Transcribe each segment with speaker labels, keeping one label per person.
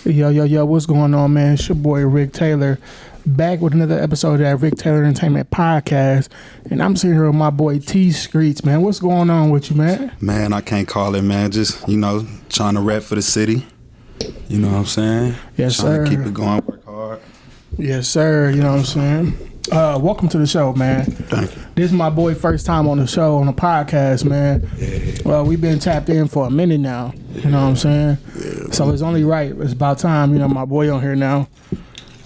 Speaker 1: Yo, what's going on, man? It's your boy Rick Taylor, back with another episode of that Rick Taylor Entertainment Podcast. And I'm sitting here with my boy T-Streetz, man. What's going on with you, man?
Speaker 2: Man, I can't call it, man. Just, trying to rap for the city. You know what I'm saying?
Speaker 1: Yes,
Speaker 2: trying
Speaker 1: sir.
Speaker 2: to keep it going, work hard.
Speaker 1: Yes, sir. You know what I'm saying? Welcome to the show, man.
Speaker 2: Thank you.
Speaker 1: This is my boy first time on the show, on the podcast, man.
Speaker 2: Yeah.
Speaker 1: Well, we've been tapped in for a minute now. You know what I'm saying?
Speaker 2: Yeah,
Speaker 1: So it's only right. It's about time, my boy on here now.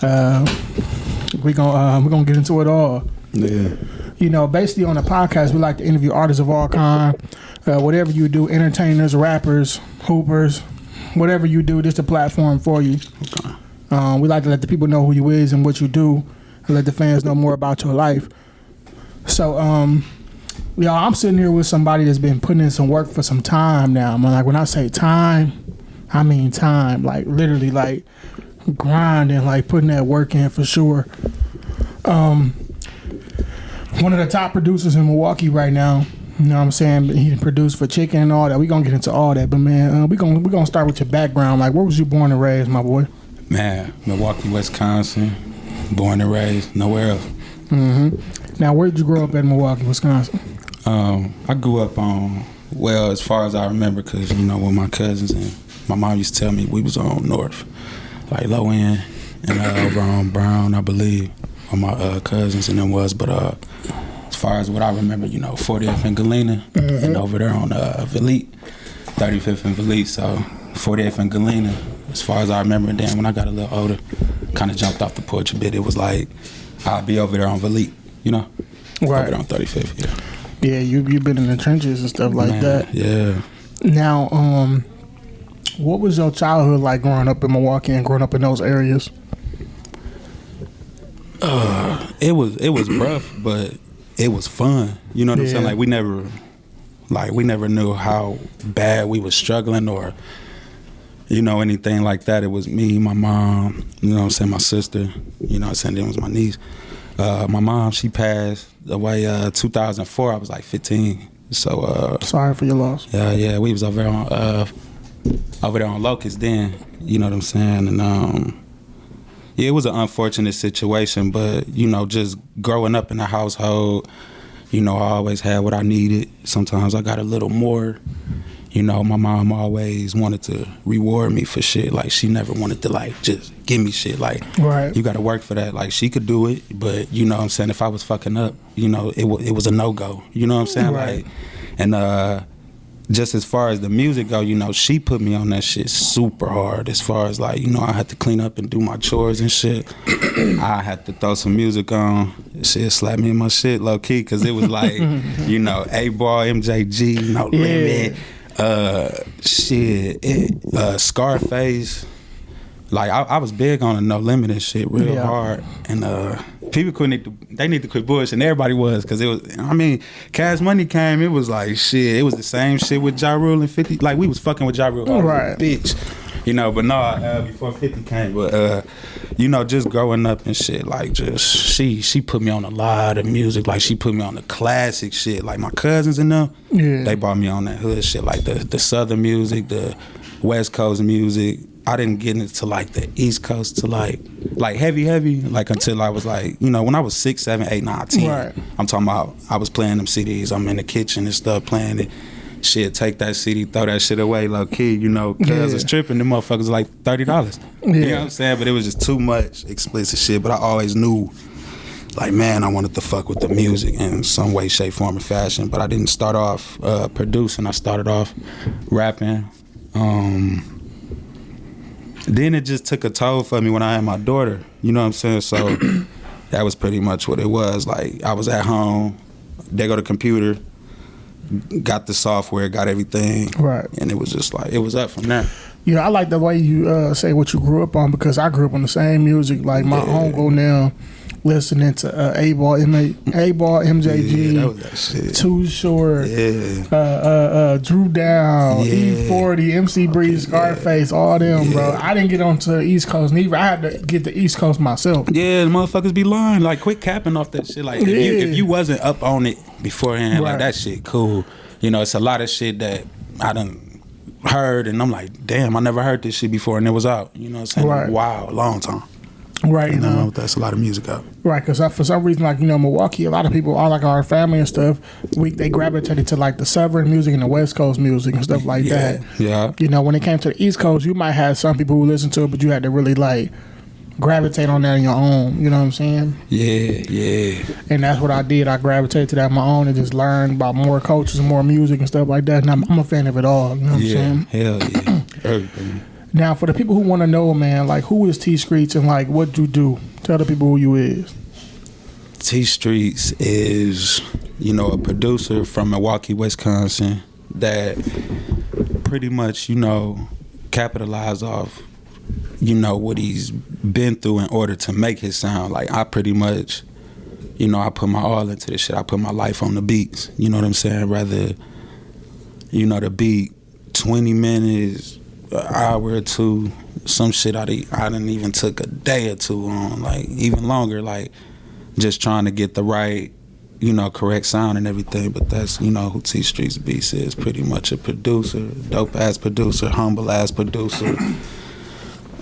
Speaker 1: We're gonna get into it all.
Speaker 2: Yeah.
Speaker 1: Basically on the podcast, we like to interview artists of all kind. Whatever you do, entertainers, rappers, hoopers, whatever you do, this is a platform for you.
Speaker 2: Okay.
Speaker 1: We like to let the people know who you is and what you do, and let the fans know more about your life. So, I'm sitting here with somebody that's been putting in some work for some time now. Man, like when I say time, I mean time. Like literally, like grinding, like putting that work in for sure. One of the top producers in Milwaukee right now. You know what I'm saying? He produced for Chicken and all that. We gonna get into all that, but man, we gonna start with your background. Like, where was you born and raised, my boy?
Speaker 3: Man, Milwaukee, Wisconsin, born and raised, nowhere else.
Speaker 1: Mm-hmm. Now, where did you grow up in Milwaukee, Wisconsin?
Speaker 3: I grew up as far as I remember, because, with my cousins, and my mom used to tell me we was on North, like low end, and over on Brown, I believe, where my cousins and them was. But as far as what I remember, 40th and Galena,
Speaker 1: Mm-hmm.
Speaker 3: and over there on Valete, 35th and Valete, so 40th and Galena, as far as I remember. And then when I got a little older, kind of jumped off the porch a bit. It was like, I'll be over there on Valete,
Speaker 1: Right.
Speaker 3: over there on 35th, yeah.
Speaker 1: Yeah, you've been in the trenches and stuff like that.
Speaker 3: Yeah.
Speaker 1: Now, what was your childhood like growing up in Milwaukee and growing up in those areas?
Speaker 3: It was rough, but it was fun. You know what I'm saying? Like we never knew how bad we was struggling or anything like that. It was me, my mom, my sister, then it was my niece. My mom, she passed away 2004. I was like 15. So
Speaker 1: Sorry for your loss.
Speaker 3: yeah, we was over there on Locust then. You know what I'm saying? And it was an unfortunate situation, but just growing up in the household, I always had what I needed. Sometimes I got a little more. My mom always wanted to reward me for shit. Like, she never wanted to, like, just give me shit. Like,
Speaker 1: Right.
Speaker 3: You got to work for that. Like, she could do it, but, you know what I'm saying, if I was fucking up, it was a no-go. You know what I'm saying?
Speaker 1: Right.
Speaker 3: Like, and just as far as the music go, she put me on that shit super hard. As far as, like, I had to clean up and do my chores and shit. I had to throw some music on. Shit slapped me in my shit low-key, because it was like, A-Ball, MJG, No Limit. Scarface. Like I was big on a No Limit and shit real hard, and people they need to quit bullshit, and everybody was, because it was, Cash Money came, it was like shit, it was the same shit with Ja Rule and 50, like we was fucking with Ja Rule,
Speaker 1: Right.
Speaker 3: bitch, but no, before 50 came, but just growing up and shit, like just she put me on a lot of music, like she put me on the classic shit, like my cousins and them, they brought me on that hood shit, like the southern music, the West Coast music. I didn't get into like the East Coast to like heavy, like until I was like, when I was 6, 7, 8, 9, 10.
Speaker 1: Right.
Speaker 3: I'm talking about I was playing them CDs. I'm in the kitchen and stuff playing it. Shit, take that CD, throw that shit away, low key, cuz it's tripping. Them motherfuckers like $30. You know what I'm saying? But it was just too much explicit shit. But I always knew, like, man, I wanted to fuck with the music in some way, shape, form, or fashion. But I didn't start off producing. I started off rapping. Then it just took a toll for me when I had my daughter. You know what I'm saying? So that was pretty much what it was. Like, I was at home, they go to computer, got the software, got everything. Right. And it was just like, it was up from there.
Speaker 1: I like the way you say what you grew up on, because I grew up on the same music. Like my uncle now listening to A-Ball, MJG,
Speaker 3: that was that shit.
Speaker 1: Too Short, Drew Down, E40, MC Breeze, Scarface, all them, bro. I didn't get onto the East Coast neither. I had to get the East Coast myself.
Speaker 3: Yeah, the motherfuckers be lying. Like, quit capping off that shit. Like, if you wasn't up on it beforehand, like, that shit cool. It's a lot of shit that I done heard, and I'm like, damn, I never heard this shit before, and it was out. You know what I'm saying?
Speaker 1: Right.
Speaker 3: Wow, a long time.
Speaker 1: Right.
Speaker 3: You know, that's a lot of music out.
Speaker 1: Right, because for some reason, like, you know, Milwaukee, a lot of people, all like our family and stuff, they gravitated to like the Southern music and the West Coast music and stuff like that.
Speaker 3: Yeah.
Speaker 1: You know, when it came to the East Coast, you might have some people who listen to it, but you had to really like gravitate on that on your own. You know what I'm saying?
Speaker 3: Yeah.
Speaker 1: And that's what I did. I gravitated to that on my own and just learned about more cultures and more music and stuff like that. And I'm a fan of it all. You know what I'm saying?
Speaker 3: Hell yeah. Everything.
Speaker 1: Now, for the people who want to know, man, like, who is T-Streetz and like what you do? Tell the people who you is.
Speaker 3: T-Streetz is, you know, a producer from Milwaukee, Wisconsin that pretty much, you know, capitalize off, you know, what he's been through in order to make his sound. Like, I pretty much, you know, I put my all into this shit. I put my life on the beats. You know what I'm saying? Rather, you know, the beat 20 minutes, an hour or two, some shit I didn't even took a day or two on, like even longer, like just trying to get the right, you know, correct sound and everything. But that's, you know, who T-Streetz Beats is, pretty much a producer, dope ass producer, humble ass producer.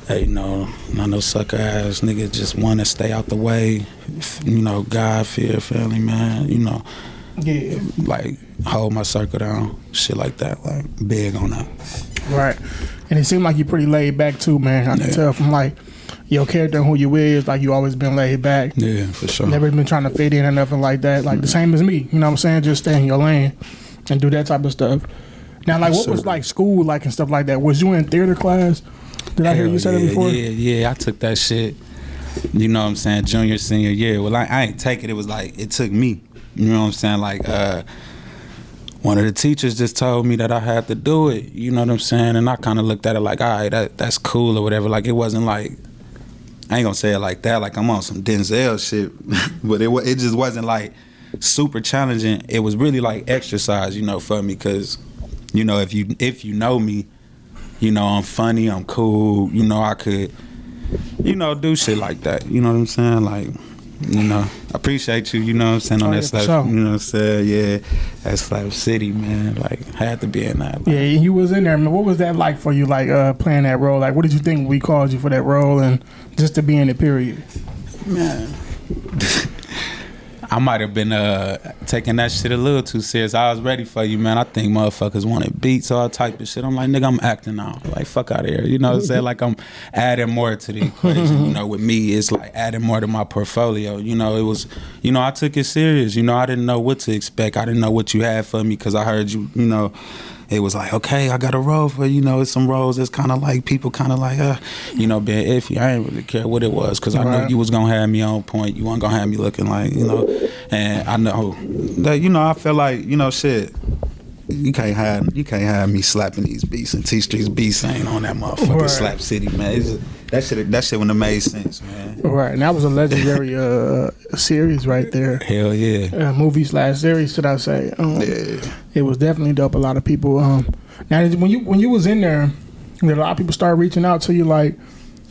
Speaker 3: Hey, no, not no sucker ass nigga, just want to stay out the way, you know, God, fear, family, man, you know.
Speaker 1: Yeah.
Speaker 3: Like, hold my circle down, shit like that, like big on that.
Speaker 1: Right. And it seemed like you're pretty laid back too, man. I can tell from like your character and who you is, like you always been laid back.
Speaker 3: Yeah, for sure.
Speaker 1: Never been trying to fit in or nothing like that. Like the same as me. You know what I'm saying? Just stay in your lane and do that type of stuff. Now, like, what was like school like and stuff like that? Was you in theater class? Did I hear you say that before?
Speaker 3: Yeah, I took that shit. You know what I'm saying? Junior, senior year. Well, I ain't take it. It was like, it took me. You know what I'm saying? Like, one of the teachers just told me that I had to do it. You know what I'm saying? And I kind of looked at it like, all right, that's cool or whatever. Like, it wasn't like, I ain't gonna say it like that, like I'm on some Denzel shit. But it just wasn't like super challenging. It was really like exercise, you know, for me. Because, you know, if you know me, you know, I'm funny, I'm cool. You know, I could, you know, do shit like that. You know what I'm saying? Like, you know, I appreciate you, you know what I'm saying, on that Slapp,
Speaker 1: sure.
Speaker 3: you know what I'm saying, yeah, that Slapp City, man, like, had to be in that. Like.
Speaker 1: Yeah, you was in there, man. What was that like for you, like, playing that role? Like, what did you think when we called you for that role and just to be in it, period?
Speaker 3: Man, I might have been taking that shit a little too serious. I was ready for you, man. I think motherfuckers wanted beats, all type of shit. I'm like, nigga, I'm acting now. Like, fuck out of here. You know what I'm saying? Like, I'm adding more to the equation. You know, with me, it's like adding more to my portfolio. You know, it was, you know, I took it serious. You know, I didn't know what to expect. I didn't know what you had for me because I heard you, you know, it was like, okay, I got a role for, you know, it's some roles that's kind of like, people kind of like, you know, being iffy. I ain't really care what it was because I knew you was going to have me on point. You weren't going to have me looking like, you know, and I know that, you know, I feel like, you know, shit, you can't have me slapping these beats and T-Streetz beats ain't on that motherfucking Slapp City, man. It's just, that shit wouldn't have made sense, man.
Speaker 1: Right, and that was a legendary series right there.
Speaker 3: Hell yeah.
Speaker 1: Movie/series, should I say?
Speaker 3: Yeah.
Speaker 1: It was definitely dope. A lot of people. Now, when you was in there, a lot of people started reaching out to you like,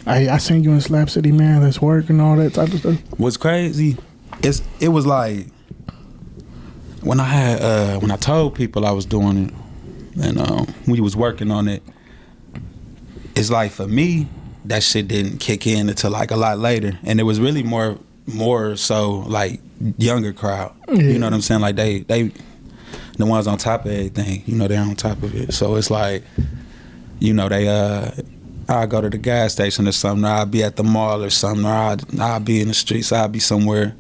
Speaker 1: "Hey, I seen you in Slapp City, man. Let's work and all that type of stuff."
Speaker 3: What's crazy? It was like when I told people I was doing it, and we was working on it. It's like for me, that shit didn't kick in until like a lot later, and it was really more so like younger crowd. Yeah. You know what I'm saying? Like they the ones on top of everything. You know, they're on top of it. So it's like, you know, they I'll go to the gas station or something, or I'll be at the mall or something, or I'll be in the streets, I'll be somewhere.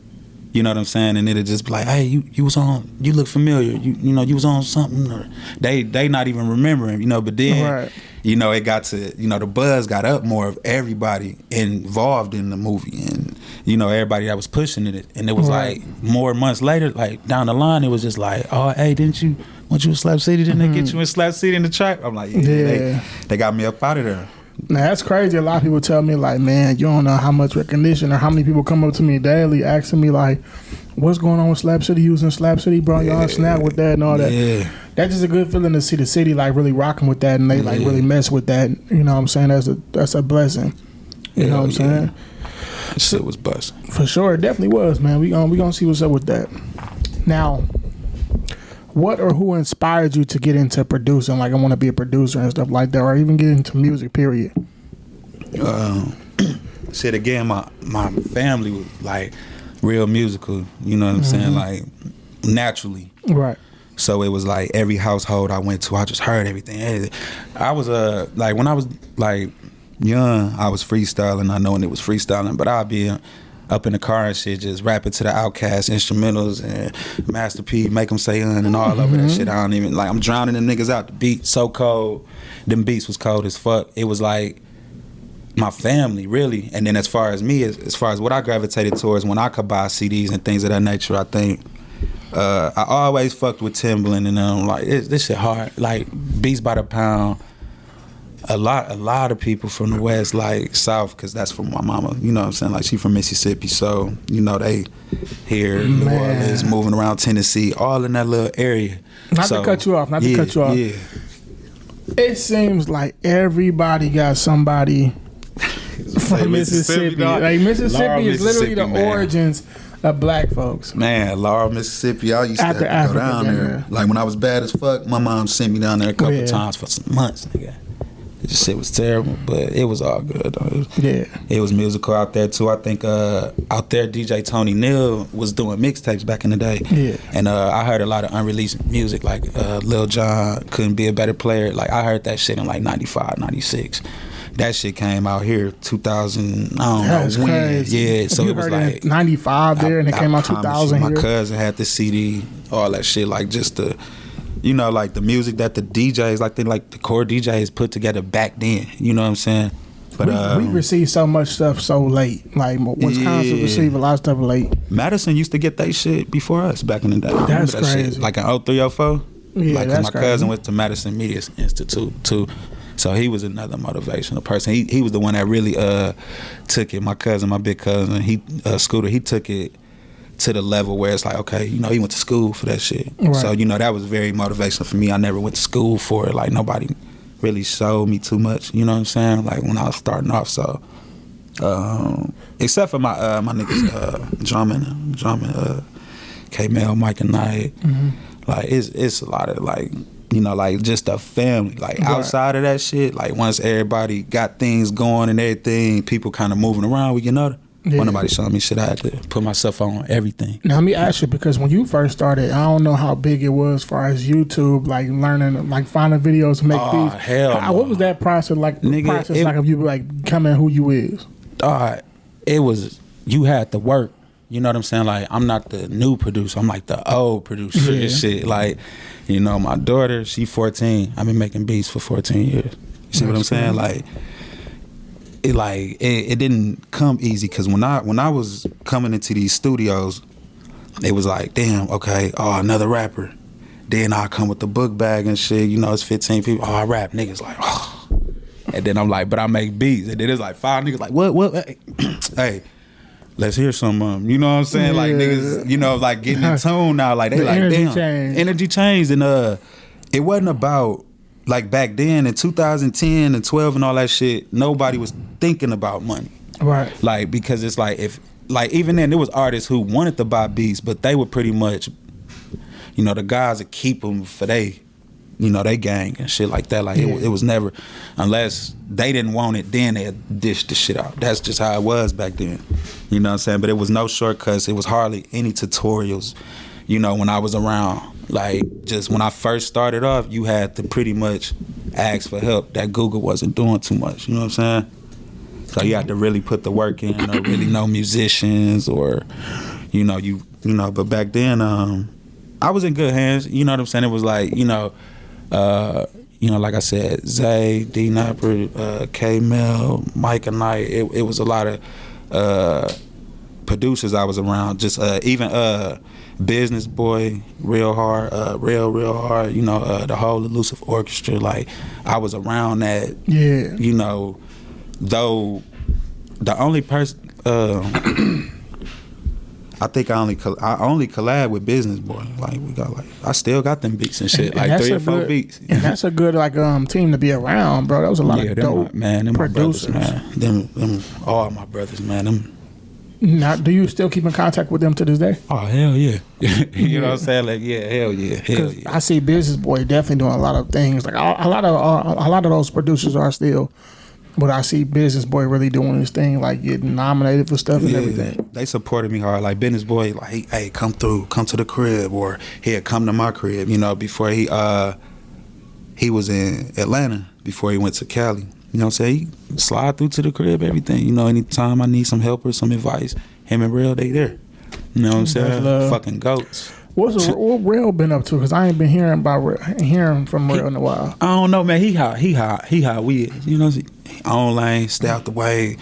Speaker 3: You know what I'm saying? And it'll just be like, hey, you was on, you look familiar. You know, you was on something. Or they not even remembering, you know, but then, you know, it got to, you know, the buzz got up more of everybody involved in the movie and, you know, everybody that was pushing it. And it was like more months later, like down the line, it was just like, oh, hey, weren't you in Slapp City? Didn't they get you in Slapp City in the track? I'm like, yeah. They got me up out of there.
Speaker 1: Now, that's crazy. A lot of people tell me, like, man, you don't know how much recognition or how many people come up to me daily asking me, like, what's going on with Slapp City? You was in Slapp City, bro. Y'all snap with that and all that. Yeah. That's just a good feeling to see the city, like, really rocking with that and they, like, really mess with that. You know what I'm saying? That's a blessing. You know what I'm saying?
Speaker 3: That shit was busting.
Speaker 1: For sure. It definitely was, man. We gonna see what's up with that. Now, what or who inspired you to get into producing? Like, I want to be a producer and stuff like that, or even get into music, period.
Speaker 3: Shit, again, my family was like real musical, you know what I'm saying? Like, naturally.
Speaker 1: Right.
Speaker 3: So it was like every household I went to, I just heard everything. I was like, when I was like young, I was freestyling, I knowing it was freestyling, but I'd be up in the car and shit, just rapping to the Outkast instrumentals and Master P, Make 'Em Say and all over that shit. I don't even, like, I'm drowning them niggas out. The beat so cold. Them beats was cold as fuck. It was like my family, really. And then as far as me, as far as what I gravitated towards when I could buy CDs and things of that nature, I think I always fucked with Timbaland and like, this shit hard. Like, beats by the pound. A lot of people from the West like South, because that's from my mama, you know what I'm saying? Like, she from Mississippi, so, you know, they here, New Orleans, moving around Tennessee, all in that little area.
Speaker 1: Not to cut you off.
Speaker 3: Yeah.
Speaker 1: It seems like everybody got somebody from Mississippi. Like, Mississippi is literally the origins of black folks.
Speaker 2: Man, Laurel, Mississippi, I used to have to go down there. Like, when I was bad as fuck, my mom sent me down there a couple
Speaker 3: times for some months, nigga. This shit was terrible, but it was all good though. It was musical out there too. I think out there DJ Tony Neal was doing mixtapes back in the day.
Speaker 1: Yeah.
Speaker 3: And I heard a lot of unreleased music, like Lil Jon, Couldn't Be a Better Player. Like, I heard that shit in like 95, 96. That shit came out here 2000, I don't know when.
Speaker 1: Crazy.
Speaker 3: Yeah, so
Speaker 1: you
Speaker 3: it was
Speaker 1: heard
Speaker 3: like
Speaker 1: 95 there, and it came out 2000
Speaker 3: My
Speaker 1: here.
Speaker 3: cousin had the CD, all that shit, like just the, you know, like the music that the DJs, like the core DJs put together back then. You know what I'm saying? But
Speaker 1: we received so much stuff so late. Like, Wisconsin received a lot of stuff late.
Speaker 3: Madison used to get that shit before us back in the day.
Speaker 1: That's
Speaker 3: that
Speaker 1: crazy.
Speaker 3: Shit? Like in 0304.
Speaker 1: Yeah,
Speaker 3: like,
Speaker 1: that's
Speaker 3: my
Speaker 1: crazy.
Speaker 3: cousin went to Madison Media Institute too. So he was another motivational person. He was the one that really took it. My cousin, my big cousin, Scooter, he took it to the level where it's like, okay, you know, he went to school for that shit.
Speaker 1: Right.
Speaker 3: So, you know, that was very motivational for me. I never went to school for it. Like, nobody really showed me too much, you know what I'm saying? Like, when I was starting off, so except for my niggas, drumming, K-Mel, Mike and Knight. Like, it's a lot of, like, you know, like, just a family. Like, outside of that shit, like, once everybody got things going and everything, people kind of moving around, you know. When nobody showing me shit, I had to put myself on everything.
Speaker 1: Now, let me ask you, because when you first started, I don't know how big it was as far as YouTube, like learning, like finding videos to make beats.
Speaker 3: Hell no.
Speaker 1: What was that process like?
Speaker 3: Nigga,
Speaker 1: like of you like becoming who you is?
Speaker 3: It was, you had to work. You know what I'm saying? Like, I'm not the new producer. I'm like the old producer and shit. Like, you know, my daughter, she 14. I've been making beats for 14 years. You see what I'm saying? Like, it didn't come easy, because when I was coming into these studios, it was like, damn, okay, another rapper. Then I come with the book bag and shit, you know, it's 15 people, I rap. Niggas like, oh. And then I'm like, but I make beats. And then it's like 5 niggas like, what? Hey, let's hear some, you know what I'm saying? Like, niggas, you know, like getting in tune now. Like, they like, damn, energy changed. And it wasn't about, like, back then in 2010 and 12 and all that shit, nobody was thinking about money.
Speaker 1: Right.
Speaker 3: Like, because it's like, if, like, even then there was artists who wanted to buy beats, but they were pretty much, you know, the guys that keep them for they, you know, they gang and shit like that. Like, it was never, unless they didn't want it, then they'd dish the shit out. That's just how it was back then. You know what I'm saying? But it was no shortcuts. It was hardly any tutorials, you know, when I was around. Like, just when I first started off, you had to pretty much ask for help. That Google wasn't doing too much, you know what I'm saying? So you had to really put the work in, or really know musicians, or, you know, but back then, I was in good hands, you know what I'm saying? It was like, you know, like I said, Zay, D Napper, K-Mel, Mike and Knight, it was a lot of producers I was around, just even Bizness Boy, real hard, you know, the whole Elusive Orchestra. Like, I was around that.
Speaker 1: Yeah.
Speaker 3: You know, though the only person, I think I only collab with Bizness Boy. Like, we got, like, I still got them beats and shit, like 3 or 4 beats.
Speaker 1: And that's a good, like, team to be around, bro. That was a lot of dope
Speaker 3: them my brothers,
Speaker 1: producers.
Speaker 3: man. Them all my brothers, man.
Speaker 1: Now, do you still keep in contact with them to this day?
Speaker 3: Oh hell yeah. You know what I'm saying? Like hell yeah.
Speaker 1: I see Business Boy definitely doing a lot of things. Like a lot of those producers are still, but I see Business Boy really doing his thing, like getting nominated for stuff and everything.
Speaker 3: They supported me hard. Like Business Boy, like hey, come to the crib, or here, come to my crib. You know, before he was in Atlanta before he went to Cali. You know what I'm saying? He slide through to the crib, everything. You know, anytime I need some help or some advice, him and Real, they there. You know what I'm saying? Fucking goats.
Speaker 1: What Real been up to? Because I ain't been hearing from Real in a while.
Speaker 3: I don't know, man. He how we is. You know, online, stay out the way.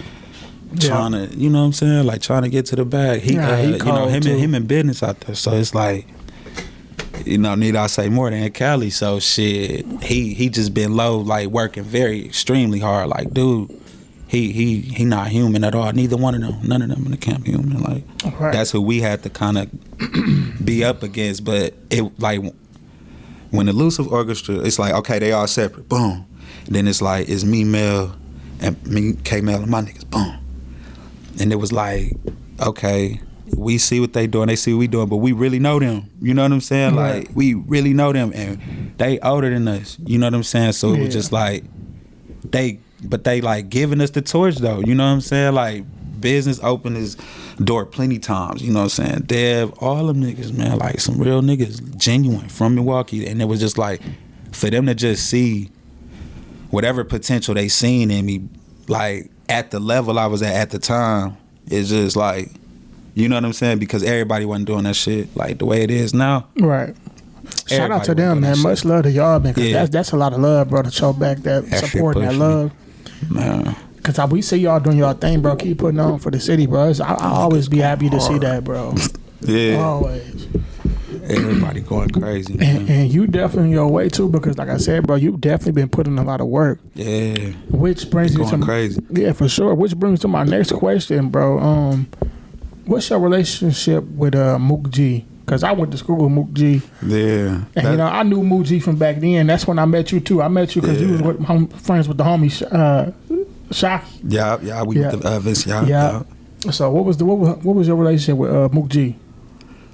Speaker 3: Trying to, you know what I'm saying? Like trying to get to the bag. He you know, him and Bizness out there. So it's like, you know, need I say more than Cali? So shit, he just been low, like working very extremely hard. Like, dude, he not human at all. Neither one of them, none of them in the camp human. Like, that's who we had to kind of be up against. But it like when Elusive Orchestra, it's like okay, they all separate. Boom. Then it's like it's me, Mel, and me, K Mel, and my niggas. Boom. And it was like, okay, we see what they doing, they see what we doing, but we really know them. You know what I'm saying? Like, we really know them, and they older than us. You know what I'm saying? So it was just like, they like giving us the torch though. You know what I'm saying? Like, Business opened his door plenty times. You know what I'm saying? Dev, all them niggas, man, like some real niggas, genuine, from Milwaukee. And it was just like, for them to just see whatever potential they seen in me, like, at the level I was at the time, it's just like, you know what I'm saying? Because everybody wasn't doing that shit like the way it is now.
Speaker 1: Right. Shout out to them, man. Much love to y'all, man. Cause that's a lot of love, bro, to show back that support and that love. Man. Cause we see y'all doing y'all thing, bro. Keep putting on for the city, bro. I always be happy to see that, bro.
Speaker 3: Yeah.
Speaker 1: Always.
Speaker 3: Everybody going crazy.
Speaker 1: And you definitely your way too, because like I said, bro, you definitely been putting a lot of work.
Speaker 3: Yeah.
Speaker 1: Which brings me to
Speaker 3: crazy.
Speaker 1: Yeah, for sure. Which brings to my next question, bro. What's your relationship with Mook G? Because I went to school with Mook G.
Speaker 2: Yeah.
Speaker 1: And you know, I knew Mook G from back then. That's when I met you too. I met you because you was friends with the homie Shocky.
Speaker 2: Yeah, we with the Vince.
Speaker 1: Yeah. So what was your relationship with Mook G?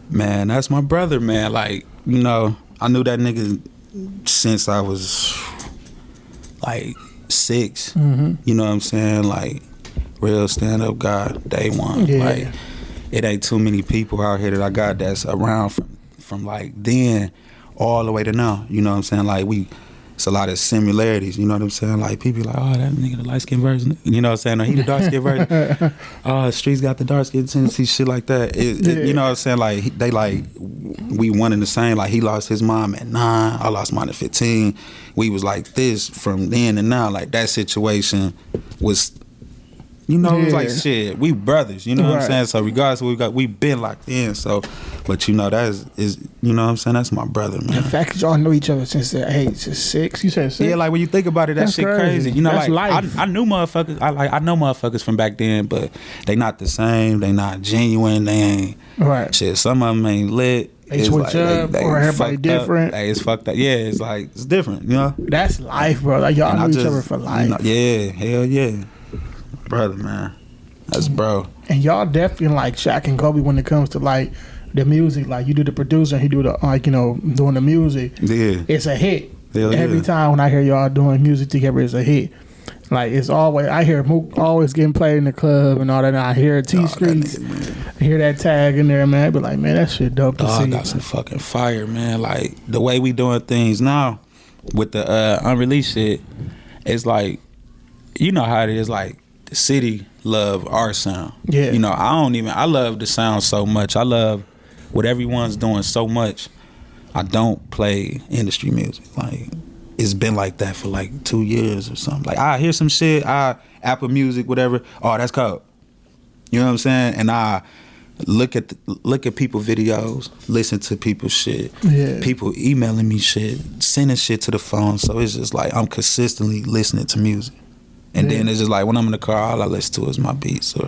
Speaker 3: Man, that's my brother, man. Like, you know, I knew that nigga since I was like 6.
Speaker 1: Mm-hmm.
Speaker 3: You know what I'm saying? Like, real stand-up guy, day one.
Speaker 1: Yeah.
Speaker 3: Like, it ain't too many people out here that I got that's around from like then all the way to now. You know what I'm saying? Like, it's a lot of similarities. You know what I'm saying? Like, people like, oh, that nigga the light skin version. You know what I'm saying? Or he the dark skin version. Oh, Streets got the dark skin tendency, shit like that. You know what I'm saying? Like, they like, we one and the same. Like, he lost his mom at 9. I lost mine at 15. We was like this from then and now. Like, that situation was, you know, it was like shit. We brothers, you know what I'm saying? So regardless of what we been locked in. So, but you know, that is you know what I'm saying? That's my brother, man.
Speaker 1: The fact that y'all know each other since the age of 6. You said 6?
Speaker 3: Yeah, like when you think about it, that's shit crazy. You know,
Speaker 1: that's
Speaker 3: like
Speaker 1: life.
Speaker 3: I knew motherfuckers. I know motherfuckers from back then, but they not the same. They not genuine. They ain't shit. Some of them ain't lit.
Speaker 1: They switch up, or everybody different.
Speaker 3: Hey, it's fucked up. Yeah, it's like it's different. You know,
Speaker 1: that's life, bro. Like y'all know each other for life.
Speaker 3: You know, yeah, hell yeah, brother, man. That's bro.
Speaker 1: And y'all definitely like Shaq and Kobe when it comes to like the music. Like, you do the producer, and he do the like, you know, doing the music.
Speaker 3: Yeah,
Speaker 1: it's a hit.
Speaker 3: Hell
Speaker 1: every time when I hear y'all doing music together, it's a hit. Like, it's always, I hear Mook always getting played in the club and all that. And I hear T-Streetz, hear that tag in there, man. I be like, man, that shit dope to see.
Speaker 3: I got some fucking fire, man. Like, the way we doing things now with the unreleased shit, it's like, you know how it is. Like, the city love our sound.
Speaker 1: Yeah.
Speaker 3: You know, I love the sound so much. I love what everyone's doing so much. I don't play industry music. Like, it's been like that for like 2 years or something. Like, I hear some shit, Apple Music, whatever. Oh, that's cold. You know what I'm saying? And I look at people videos, listen to people's shit.
Speaker 1: Yeah.
Speaker 3: People emailing me shit, sending shit to the phone. So it's just like I'm consistently listening to music. And then it's just like when I'm in the car, all I listen to is my beats or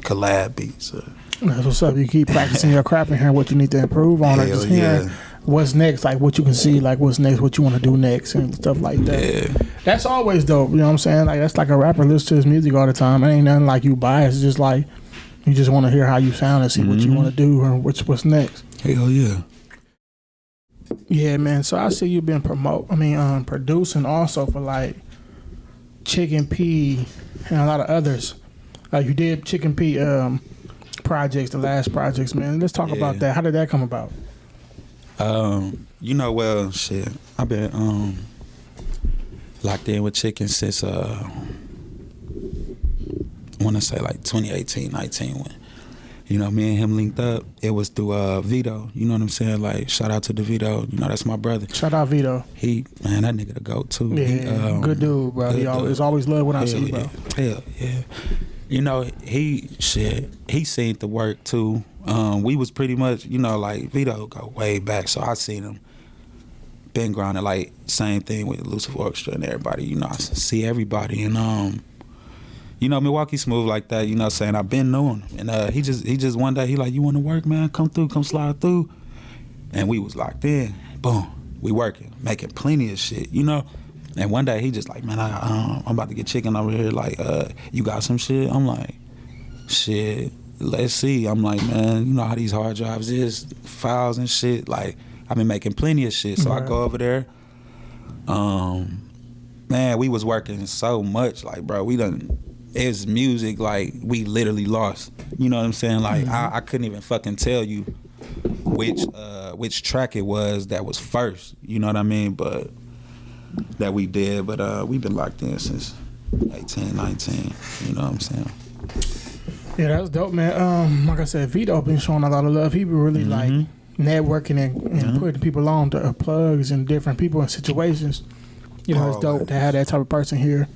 Speaker 3: collab beats.
Speaker 1: That's what's up. You keep practicing your craft and hearing what you need to improve on, or just hearing what's next, like what you can see, like what's next, what you want to do next, and stuff like that.
Speaker 3: Yeah.
Speaker 1: That's always dope. You know what I'm saying? Like, that's like a rapper listens to his music all the time. It ain't nothing like you biased. It's just like, You just want to hear how you sound and see what you want to do or what's next.
Speaker 3: Hell yeah.
Speaker 1: Yeah, man. So I see you been producing also for like Chicken P and a lot of others. You did Chicken P projects, the last projects, man. Let's talk about that. How did that come about?
Speaker 3: Well, shit. I've been locked in with Chicken since I want to say like 2018, 19 when me and him linked up. It was through Vito. You know what I'm saying? Like, shout out to DeVito. That's my brother.
Speaker 1: Shout out Vito.
Speaker 3: Man, that nigga the GOAT too.
Speaker 1: Yeah, good dude, bro. He always love when I see you, bro.
Speaker 3: Hell yeah. He seen the work too. We was pretty much, like Vito go way back, so I seen him. Been grinding like same thing with Elusive Orchestra and everybody. I see everybody and Milwaukee smooth like that. Saying I've been knowing him, and he just one day he like, you want to work, man? Come through, come slide through, and we was locked in. Boom, we working, making plenty of shit. And one day he just like, man, I'm about to get chicken over here. Like, you got some shit? I'm like, shit, let's see. I'm like, man, you know how these hard drives is, files and shit. Like, I've been making plenty of shit. So I go over there. Man, we was working so much. Like, bro, it's music, like, we literally lost. You know what I'm saying? Like, I couldn't even fucking tell you which track it was that was first. You know what I mean? But that we did, but we've been locked in since 18, 19, you know what I'm saying?
Speaker 1: Yeah, that's dope, man. Like I said, Vito been showing a lot of love. He been really like networking and putting people on to plugs and different people in situations. It's dope to have that type of person here.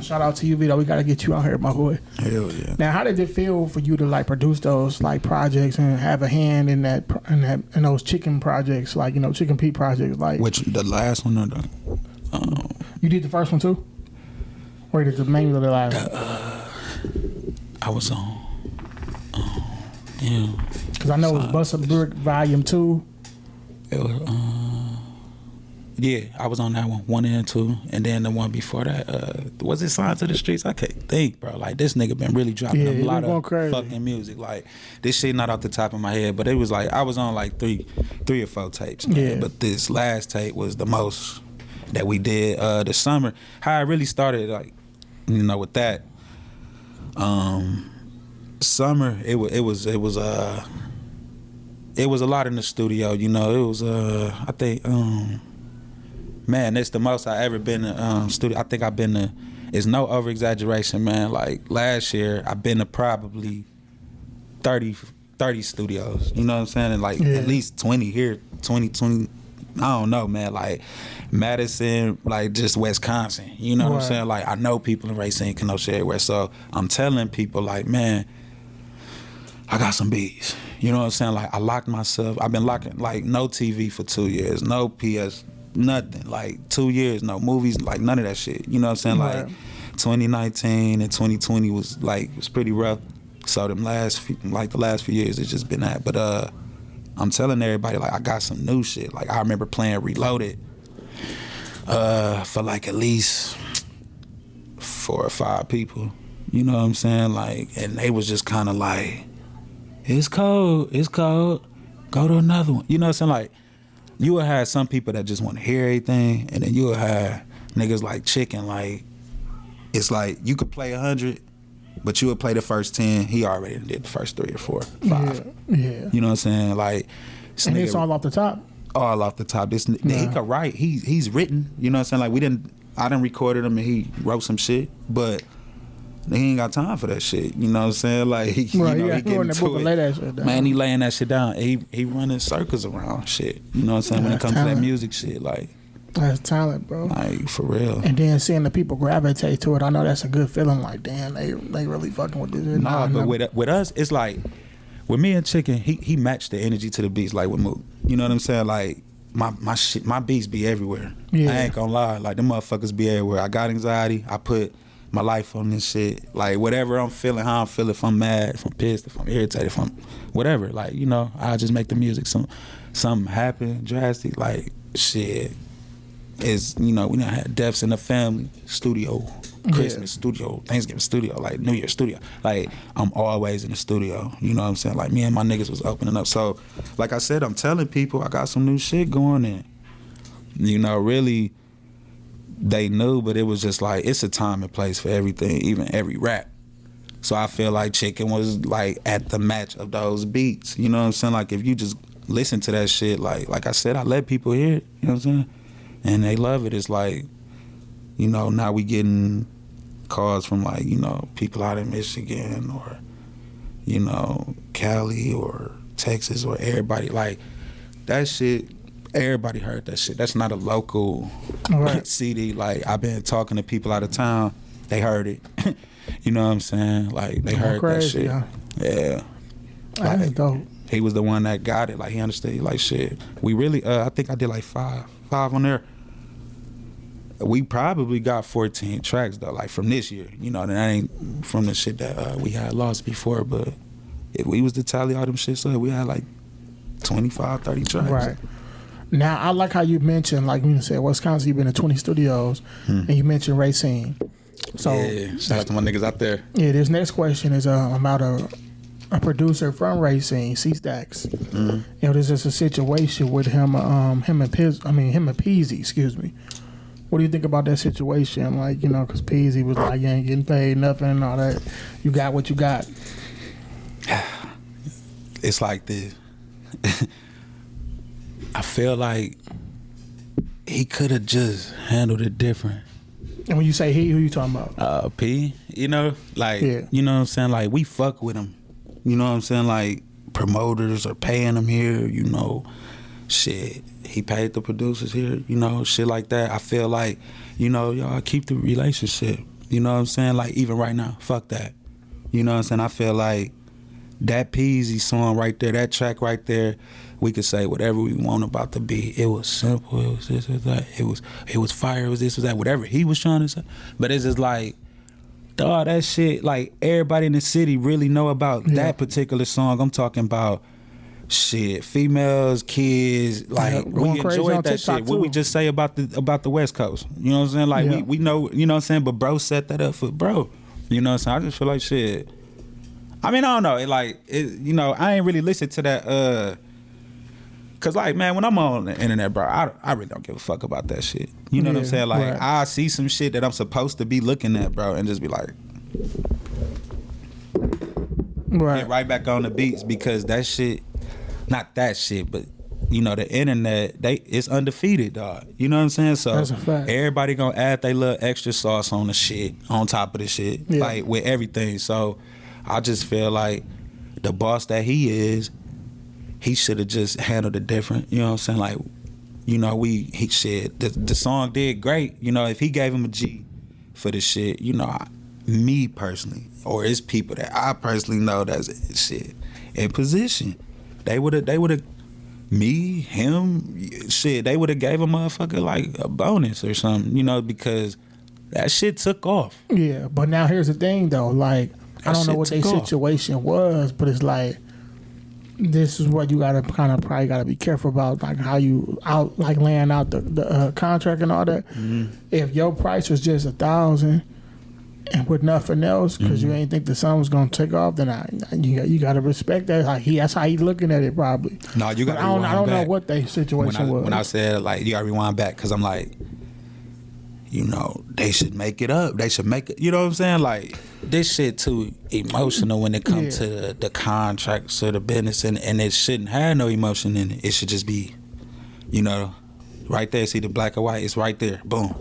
Speaker 1: Shout out to you, Vito. We gotta get you out here, my boy.
Speaker 3: Hell yeah.
Speaker 1: Now, how did it feel for you to like produce those like projects and have a hand in in those chicken projects, like Chicken P projects, like
Speaker 3: which the last one or the?
Speaker 1: You did the first one too, or did the main of the last?
Speaker 3: I was on.
Speaker 1: Because I know it was Bust a Brick Volume 2.
Speaker 3: It was. Yeah, I was on that one and 2, and then the one before that, was it Signed to the Streets? I can't think, bro. Like, this nigga been really dropping a lot of fucking music. Like, this shit not off the top of my head, but it was like, I was on like three or four tapes. Yeah. But this last tape was the most that we did the summer. How I really started, like, with that, summer, it was a lot in the studio, it was, I think, man, it's the most I ever been to studio. I think I've been to, it's no over exaggeration, man. Like last year, I've been to probably 30 studios. You know what I'm saying? And like at least 20 here, 20. I don't know, man. Like Madison, like just Wisconsin. You know what I'm saying? Like I know people in Racine, Kenosha, everywhere. So I'm telling people, like, man, I got some beats. You know what I'm saying? Like I locked myself. I've been locking, like no TV for 2 years, no PS. Nothing, like 2 years, no movies, like none of that shit. You know what I'm saying? Like 2019 and 2020 was pretty rough. So the last few years, it's just been that. But I'm telling everybody, like I got some new shit. Like I remember playing Reloaded for like at least 4 or 5 people. You know what I'm saying? Like, and they was just kind of like, it's cold, go to another one. You know what I'm saying? Like, you will have some people that just want to hear everything, and then you will have niggas like Chicken. Like, it's like you could play 100, but you would play the first 10. He already did the first 3 or 4, 5.
Speaker 1: Yeah.
Speaker 3: You know what I'm saying? Like,
Speaker 1: and it's all off the top.
Speaker 3: All off the top. He could write. He's written. You know what I'm saying? Like I didn't recorded him, and he wrote some shit, but he ain't got time for that shit. You know what I'm saying? Like he getting to it.
Speaker 1: Lay that shit down.
Speaker 3: Man, he laying that shit down. He running circles around shit. You know what I'm saying? When it comes to that music shit, like
Speaker 1: that's talent, bro.
Speaker 3: Like for real.
Speaker 1: And then seeing the people gravitate to it, I know that's a good feeling. Like, damn, they really fucking with this.
Speaker 3: Nah, but with us, it's like with me and Chicken, he matched the energy to the beats like with Mook. You know what I'm saying? Like my beats be everywhere. Yeah. I ain't gonna lie, like them motherfuckers be everywhere. I got anxiety. I put my life on this shit. Like whatever I'm feeling, how I'm feeling, if I'm mad, if I'm pissed, if I'm irritated, if I'm whatever, like, I just make the music. Something happen drastic, like shit is, we done had deaths in the family, studio Christmas studio, Thanksgiving studio, like New Year studio. Like I'm always in the studio. You know what I'm saying? Like me and my niggas was opening up. So like I said, I'm telling people I got some new shit going in. You know, really they knew, but it was just like it's a time and place for everything, even every rap. So I feel like Chicken was like at the match of those beats. You know what I'm saying? Like if you just listen to that shit, like I said, I let people hear it, you know what I'm saying? And they love it. It's like, you know, now we getting calls from like, you know, people out in Michigan or, you know, Cali or Texas or everybody. Like that shit, everybody heard that shit. That's not a local CD. Like I've been talking to people out of town, they heard it. You know what I'm saying? Like they heard
Speaker 1: crazy,
Speaker 3: that shit. Yeah.
Speaker 1: That's
Speaker 3: Like,
Speaker 1: dope.
Speaker 3: he was the one that got it. Like he understood. Like shit. We really. I think I did like five on there. We probably got 14 tracks though. Like from this year. You know, that ain't from the shit that we had lost before. But if we was to tally all them shit, so we had like 25, 30 tracks.
Speaker 1: Right. Now I like how you mentioned, like you said, Wisconsin. You've been to 20 studios, and you mentioned Racine. So
Speaker 3: yeah, shout out to my niggas out there.
Speaker 1: Yeah, this next question is about a producer from Racine, Cee Stacks. You know, there's just a situation with him and Peezy. Excuse me. What do you think about that situation? Like, you know, because Peezy was like, you ain't getting paid nothing and all that. You got what you got.
Speaker 3: It's like this. I feel like he could have just handled it different.
Speaker 1: And when you say he, who you talking about?
Speaker 3: P, you know, like,
Speaker 1: Yeah.
Speaker 3: you know what I'm saying? Like, we fuck with him. You know what I'm saying? Like, promoters are paying him here, you know. Shit, he paid the producers here, you know, shit like that. I feel like, you know, y'all keep the relationship. You know what I'm saying? Like, even right now, fuck that. You know what I'm saying? I feel like that Peezy song right there, that track right there, we could say whatever we want about the beat. It was simple. It was this, it was that. It was fire. It was this, it was that. Whatever he was trying to say. But it's just like, dog, that shit. Like everybody in the city really know about that particular song. I'm talking about shit. Females, kids. Like we enjoyed that shit. What we just say about the West Coast. You know what I'm saying? Like we know. You know what I'm saying? But bro set that up for bro. You know what I'm saying? I just feel like shit. I mean, I don't know. You know, I ain't really listen to that. Cause like, man, when I'm on the internet, bro, I really don't give a fuck about that shit. You know what I'm saying? Like, I see some shit that I'm supposed to be looking at, bro, and just be like, get right back on the beats, because that shit, not that shit, but you know, the internet, it's undefeated, dog. You know what I'm saying? So
Speaker 1: that's a fact.
Speaker 3: Everybody gonna add their little extra sauce on the shit, on top of the shit, like with everything. So I just feel like the boss that he is, he should have just handled it different. You know what I'm saying? Like, you know, the song did great. You know, if he gave him a G for the shit, you know, me personally, or it's people that I personally know that's shit in position, they would have me, him, shit, they would have gave a motherfucker like a bonus or something, you know, because that shit took off.
Speaker 1: Yeah, but now here's the thing though, like, I don't know what their situation was, but it's like, this is what you gotta probably gotta be careful about, like how you laying out the contract and all that. If your price was just 1,000 and with nothing else, because you ain't think the song was gonna take off, then you gotta respect that. Like that's how he looking at it probably.
Speaker 3: No, you gotta.
Speaker 1: I don't know what their situation was.
Speaker 3: When I said like you gotta rewind back, because I'm like, you know, they should make it up. They should make it. You know what I'm saying? Like, this shit too emotional when it comes to the contracts or the business, and it shouldn't have no emotion in it. It should just be, you know, right there. See the black or white? It's right there. Boom.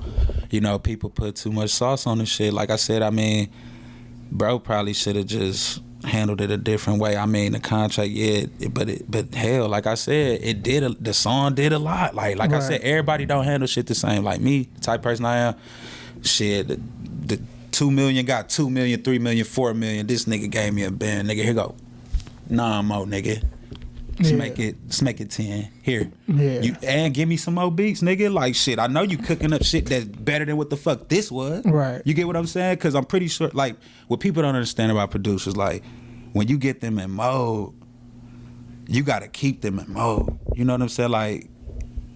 Speaker 3: You know, people put too much sauce on the shit. Like I said, I mean, bro probably should have just handled it a different way. I mean, the contract, but hell, like I said, the song did a lot. Like I said, everybody don't handle shit the same. Like me, the type of person I am, shit, the 2 million got 2 million, 3 million, 4 million. This nigga gave me a band, nigga. Here go, 9 more, nigga. Let's make it 10. Here. Yeah. And give me some more beats, nigga. Like shit, I know you cooking up shit that's better than what the fuck this was. Right. You get what I'm saying? Cause I'm pretty sure, like, what people don't understand about producers, like, when you get them in mode, you gotta keep them in mode. You know what I'm saying? Like,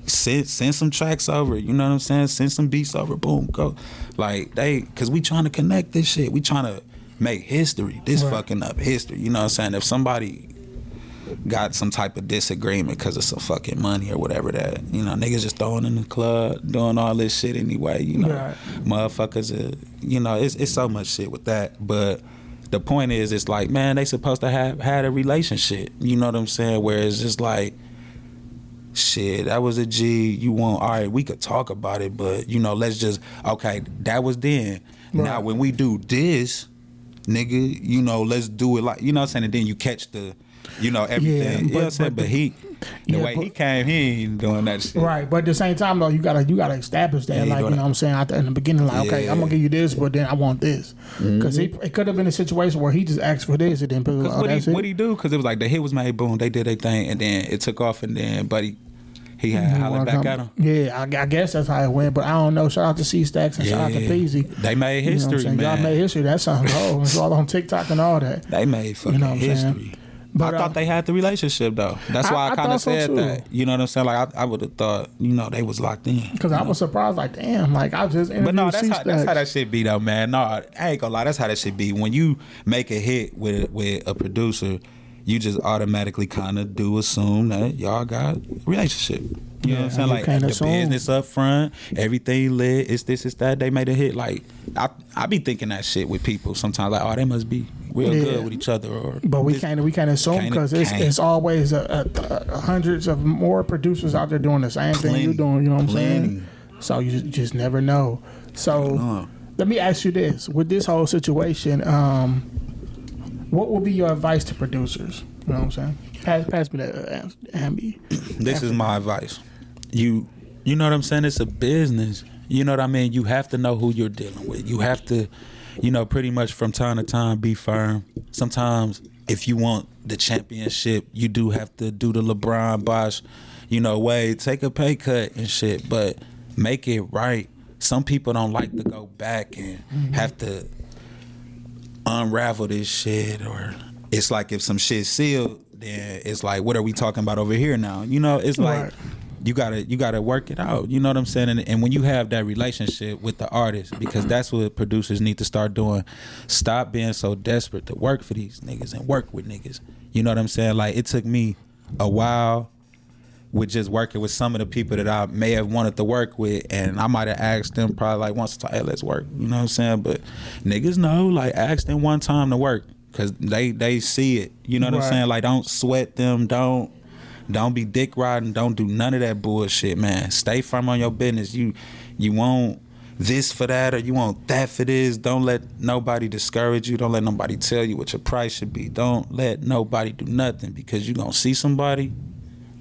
Speaker 3: send some tracks over, you know what I'm saying? Send some beats over, boom, go. Like cause we trying to connect this shit. We trying to make history. This fucking up history. You know what I'm saying? If somebody got some type of disagreement because of some fucking money or whatever that, you know, niggas just throwing in the club, doing all this shit anyway, you know. Motherfuckers, you know, it's so much shit with that. But the point is, it's like, man, they supposed to have had a relationship. You know what I'm saying? Where it's just like, shit, that was a G. You want, all right, we could talk about it, but, you know, let's just, okay, that was then. Right. Now, when we do this, nigga, you know, let's do it like, you know what I'm saying? And then you catch the, you know, everything. Yeah, you know what I'm saying? But he came, he ain't doing that shit.
Speaker 1: Right, but at the same time, though, you gotta establish that, like, you know what I'm saying, in the beginning, like, okay, I'm gonna give you this, but then I want this. Because it could have been a situation where he just asked for this and then put
Speaker 3: what he do? Because it was like the hit was made, boom, they did their thing, and then it took off, and then, buddy, he had hollered back at him.
Speaker 1: Yeah, I guess that's how it went, but I don't know. Shout out to Cee Stacks and shout out to Peezy.
Speaker 3: They made history, man.
Speaker 1: Y'all made history. That sounds old. It's all on TikTok and all that.
Speaker 3: They made fucking history. But I thought they had the relationship though. That's why I kind of said so that. You know what I'm saying? Like I would have thought, you know, they was locked in.
Speaker 1: Because I was surprised, like, damn, like I just interviewed.
Speaker 3: But no, that's how that shit be though, man. No, I ain't gonna lie, that's how that shit be. When you make a hit with a producer, you just automatically kind of do assume that y'all got a relationship. You know what I'm saying? Like the business up front, everything lit, it's this, it's that. They made a hit. Like I be thinking that shit with people sometimes. Like, oh, they must be real good with each other. Or
Speaker 1: but we can't assume because it's always hundreds of more producers out there doing the same thing you're doing. You know what I'm saying? So you just never know. So let me ask you this: with this whole situation, what would be your advice to producers? You know what I'm saying? Pass me that, Ambi.
Speaker 3: This is my advice. You know what I'm saying? It's a business. You know what I mean? You have to know who you're dealing with. You have to, you know, pretty much from time to time be firm. Sometimes if you want the championship, you do have to do the LeBron Bosh, you know, way, take a pay cut and shit, but make it right. Some people don't like to go back and have to unravel this shit, or it's like if some shit's sealed, then it's like, what are we talking about over here now? You know, it's like you gotta work it out. You know what I'm saying? And when you have that relationship with the artist, because that's what producers need to start doing. Stop being so desperate to work for these niggas and work with niggas. You know what I'm saying? Like, it took me a while with just working with some of the people that I may have wanted to work with, and I might have asked them probably like once or twice, hey, let's work. You know what I'm saying? But niggas know, like, ask them one time to work, because they see it. You know what I'm saying? Like, don't sweat them. Don't be dick riding. Don't do none of that bullshit, man. Stay firm on your business. You want this for that, or you want that for this. Don't let nobody discourage you. Don't let nobody tell you what your price should be. Don't let nobody do nothing, because you gonna see somebody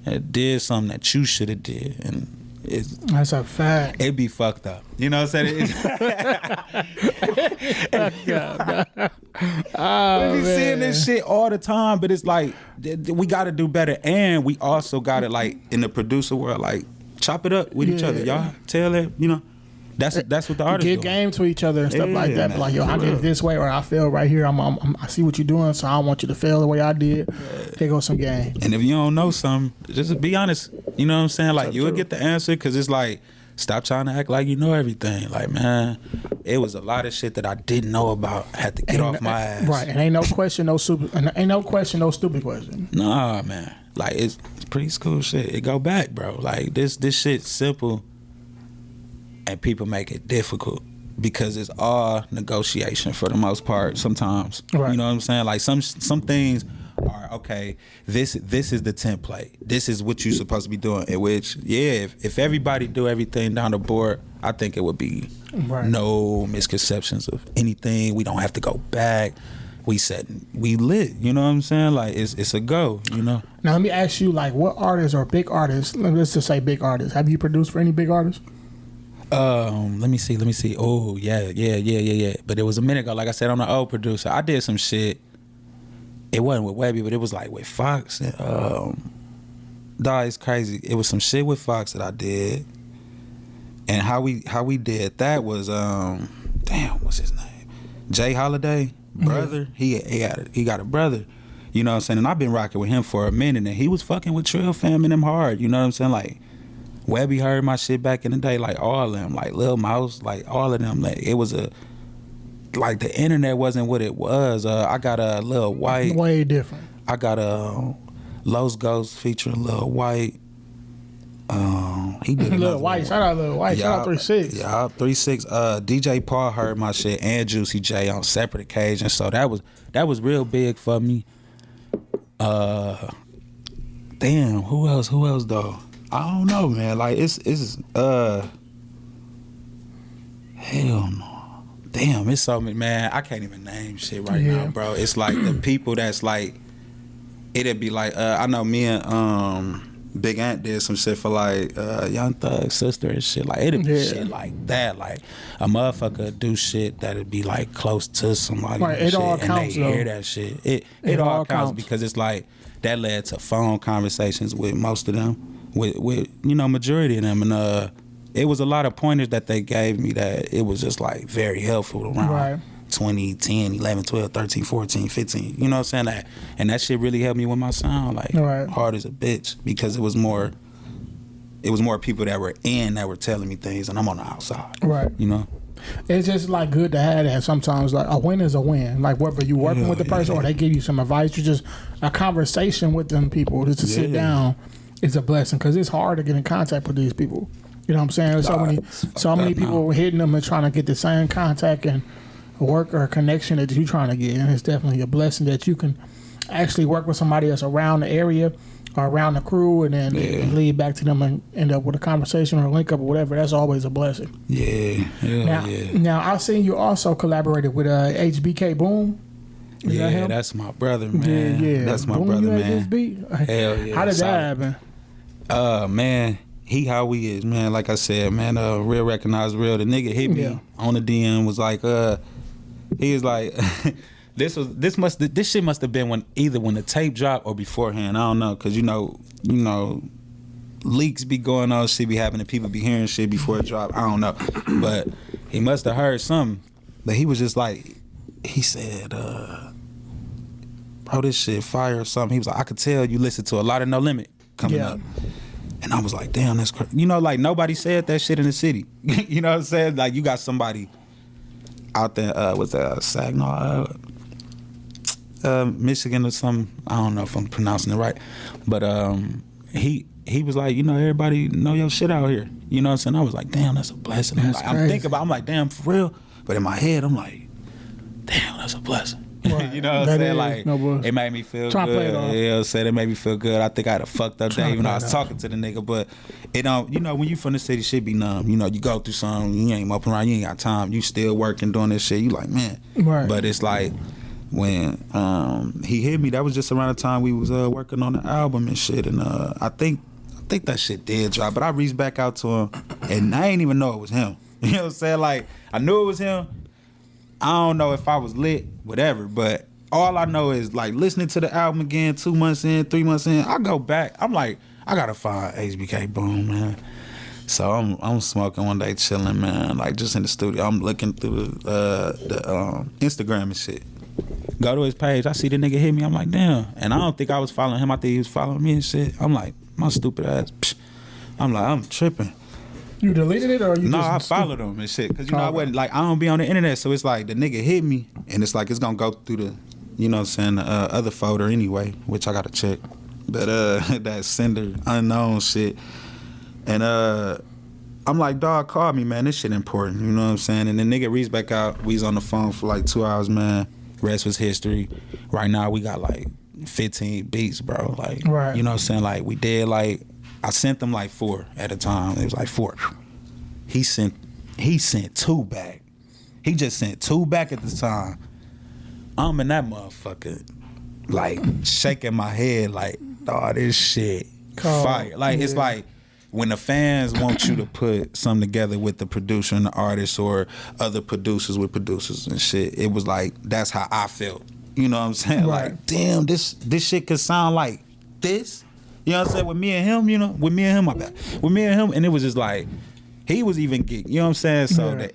Speaker 3: that did something that you should have did, and
Speaker 1: that's a fact.
Speaker 3: It be fucked up. You know what I'm saying? We be seeing this shit all the time, but it's like, we got to do better, and we also got to, like, in the producer world, like, chop it up with each other. Y'all tell it, you know. That's what the artists
Speaker 1: give
Speaker 3: do.
Speaker 1: game to each other and stuff like that. But like, yo, I did it this way, or I feel right here. I see what you're doing, so I don't want you to fail the way I did. Here goes some game.
Speaker 3: And if you don't know something, just be honest. You know what I'm saying? Like, you'll get the answer, because it's like, stop trying to act like you know everything. Like, man, it was a lot of shit that I didn't know about. I had to get off my ass.
Speaker 1: Right, and ain't no question, no stupid question.
Speaker 3: Nah, man. Like, it's pretty cool shit. It go back, bro. Like, this shit's simple, and people make it difficult, because it's all negotiation for the most part sometimes. Right. You know what I'm saying? Like, some things are, okay, this is the template. This is what you're supposed to be doing. In which, if everybody do everything down the board, I think it would be no misconceptions of anything. We don't have to go back. We lit. You know what I'm saying? Like, it's a go, you know?
Speaker 1: Now, let me ask you, like, what artists or big artists, let's just say big artists, have you produced for any big artists?
Speaker 3: Let me see. Oh, yeah. But it was a minute ago. Like I said, I'm the old producer. I did some shit. It wasn't with Webby, but it was like with Fox. And, dog, it's crazy. It was some shit with Fox that I did. And how we did that was, what's his name? Jay Holiday, brother. Yeah. He got a brother. You know what I'm saying? And I've been rocking with him for a minute, and he was fucking with Trill Fam and them hard. You know what I'm saying? Like, Webby heard my shit back in the day, like all of them, like Lil Mouse, like all of them. Like it was like the internet wasn't what it was. I got a Lil White.
Speaker 1: Way different.
Speaker 3: I got a Los Ghosts featuring Lil White. He did
Speaker 1: Lil White. Shout out Lil White. Shout out 3-6.
Speaker 3: Yeah, 3-6. DJ Paul heard my shit and Juicy J on separate occasions. So that was real big for me. Damn, who else though? I don't know, man. Like it's hell no. Damn, it's so many, man. I can't even name shit right now, bro. It's like the people that's like, it'd be like, I know me and Big Ant did some shit for like Young Thug's sister and shit. Like it'd be shit like that. Like a motherfucker do shit that'd be like close to somebody.
Speaker 1: Right,
Speaker 3: and
Speaker 1: it
Speaker 3: shit,
Speaker 1: all
Speaker 3: and
Speaker 1: counts,
Speaker 3: they hear that shit. It all counts because it's like that led to phone conversations with most of them. With majority of them, and it was a lot of pointers that they gave me that it was just like very helpful around 2010, 11, 12, 13, 14, 15. You know what I'm saying? And that shit really helped me with my sound, like hard as a bitch, because it was more people that were telling me things, and I'm on the outside. Right. You know?
Speaker 1: It's just like good to have that. Sometimes like a win is a win. Like whether you working with the person or they give you some advice, you just a conversation with them people just to sit down. It's a blessing because it's hard to get in contact with these people. You know what I'm saying? There's so many people hitting them and trying to get the same contact and work or connection that you're trying to get. And it's definitely a blessing that you can actually work with somebody that's around the area or around the crew and then lead back to them and end up with a conversation or a link up or whatever. That's always a blessing. Now I've seen you also collaborated with HBK Boom.
Speaker 3: Is that's my brother, man. Yeah. That's my brother, man.
Speaker 1: This beat?
Speaker 3: Hell yeah.
Speaker 1: How did that happen?
Speaker 3: Man, he how he is, man. Like I said, man, real recognize real. The nigga hit me on the DM, was like, he was like, this shit must have been when the tape dropped or beforehand. I don't know, cause you know, leaks be going on, shit be happening, people be hearing shit before it dropped. I don't know, but he must have heard something. But he was just like, he said, bro, this shit fire or something. He was like, I could tell you listen to a lot of No Limit coming up. And I was like, damn, that's crazy. You know, like nobody said that shit in the city. You know what I'm saying? Like you got somebody out there, what's that, Saginaw, Michigan or something. I don't know if I'm pronouncing it right. But he was like, you know, everybody know your shit out here. You know what I'm saying? I was like, damn, that's a blessing. I'm thinking about, I'm like, damn, for real? But in my head, I'm like, damn, that's a blessing. Right. You know what I'm saying? Like, it made me feel good. You know what I'm saying? It made me feel good. I think I had a fucked up day, even though I was talking to the nigga. But it don't, you know, when you from the city, shit be numb. You know, you go through something, you ain't moping around, you ain't got time. You still working, doing this shit. You like, man. Right. But it's like, when he hit me, that was just around the time we was working on the album and shit. And I think that shit did drop. But I reached back out to him, and I ain't even know it was him. You know what I'm saying? Like, I knew it was him. I don't know if I was lit, whatever, but all I know is like listening to the album again 2 months in, 3 months in, I go back, I'm like, I gotta find HBK Boom, man. So I'm smoking one day, chilling, man, like just in the studio. I'm looking through the Instagram and shit. Go to his page, I see the nigga hit me, I'm like, damn. And I don't think I was following him, I think he was following me and shit. I'm like, my stupid ass, psh. I'm like, I'm tripping.
Speaker 1: You deleted it or you
Speaker 3: No, I followed him and shit. Cause you know I wasn't like, I don't be on the internet, so it's like the nigga hit me and it's like it's gonna go through the, you know what I'm saying, the other folder anyway, which I gotta check. But that sender unknown shit. And I'm like, dog, call me, man. This shit important. You know what I'm saying? And the nigga reached back out. We was on the phone for like 2 hours, man. Rest was history. Right now we got like 15 beats, bro. Like, you know what I'm saying? Like we did like, I sent them like 4 at a time. It was like 4. He sent 2 back. He just sent 2 back at the time. I'm in that motherfucker, like shaking my head, like, dawg, this shit fire. Like it's like when the fans want you to put something together with the producer and the artist, or other producers with producers and shit. It was like that's how I felt. You know what I'm saying? Like, damn, this shit could sound like this. You know what I'm saying? With me and him, with me and him, and it was just like, he was even geek. You know what I'm saying? So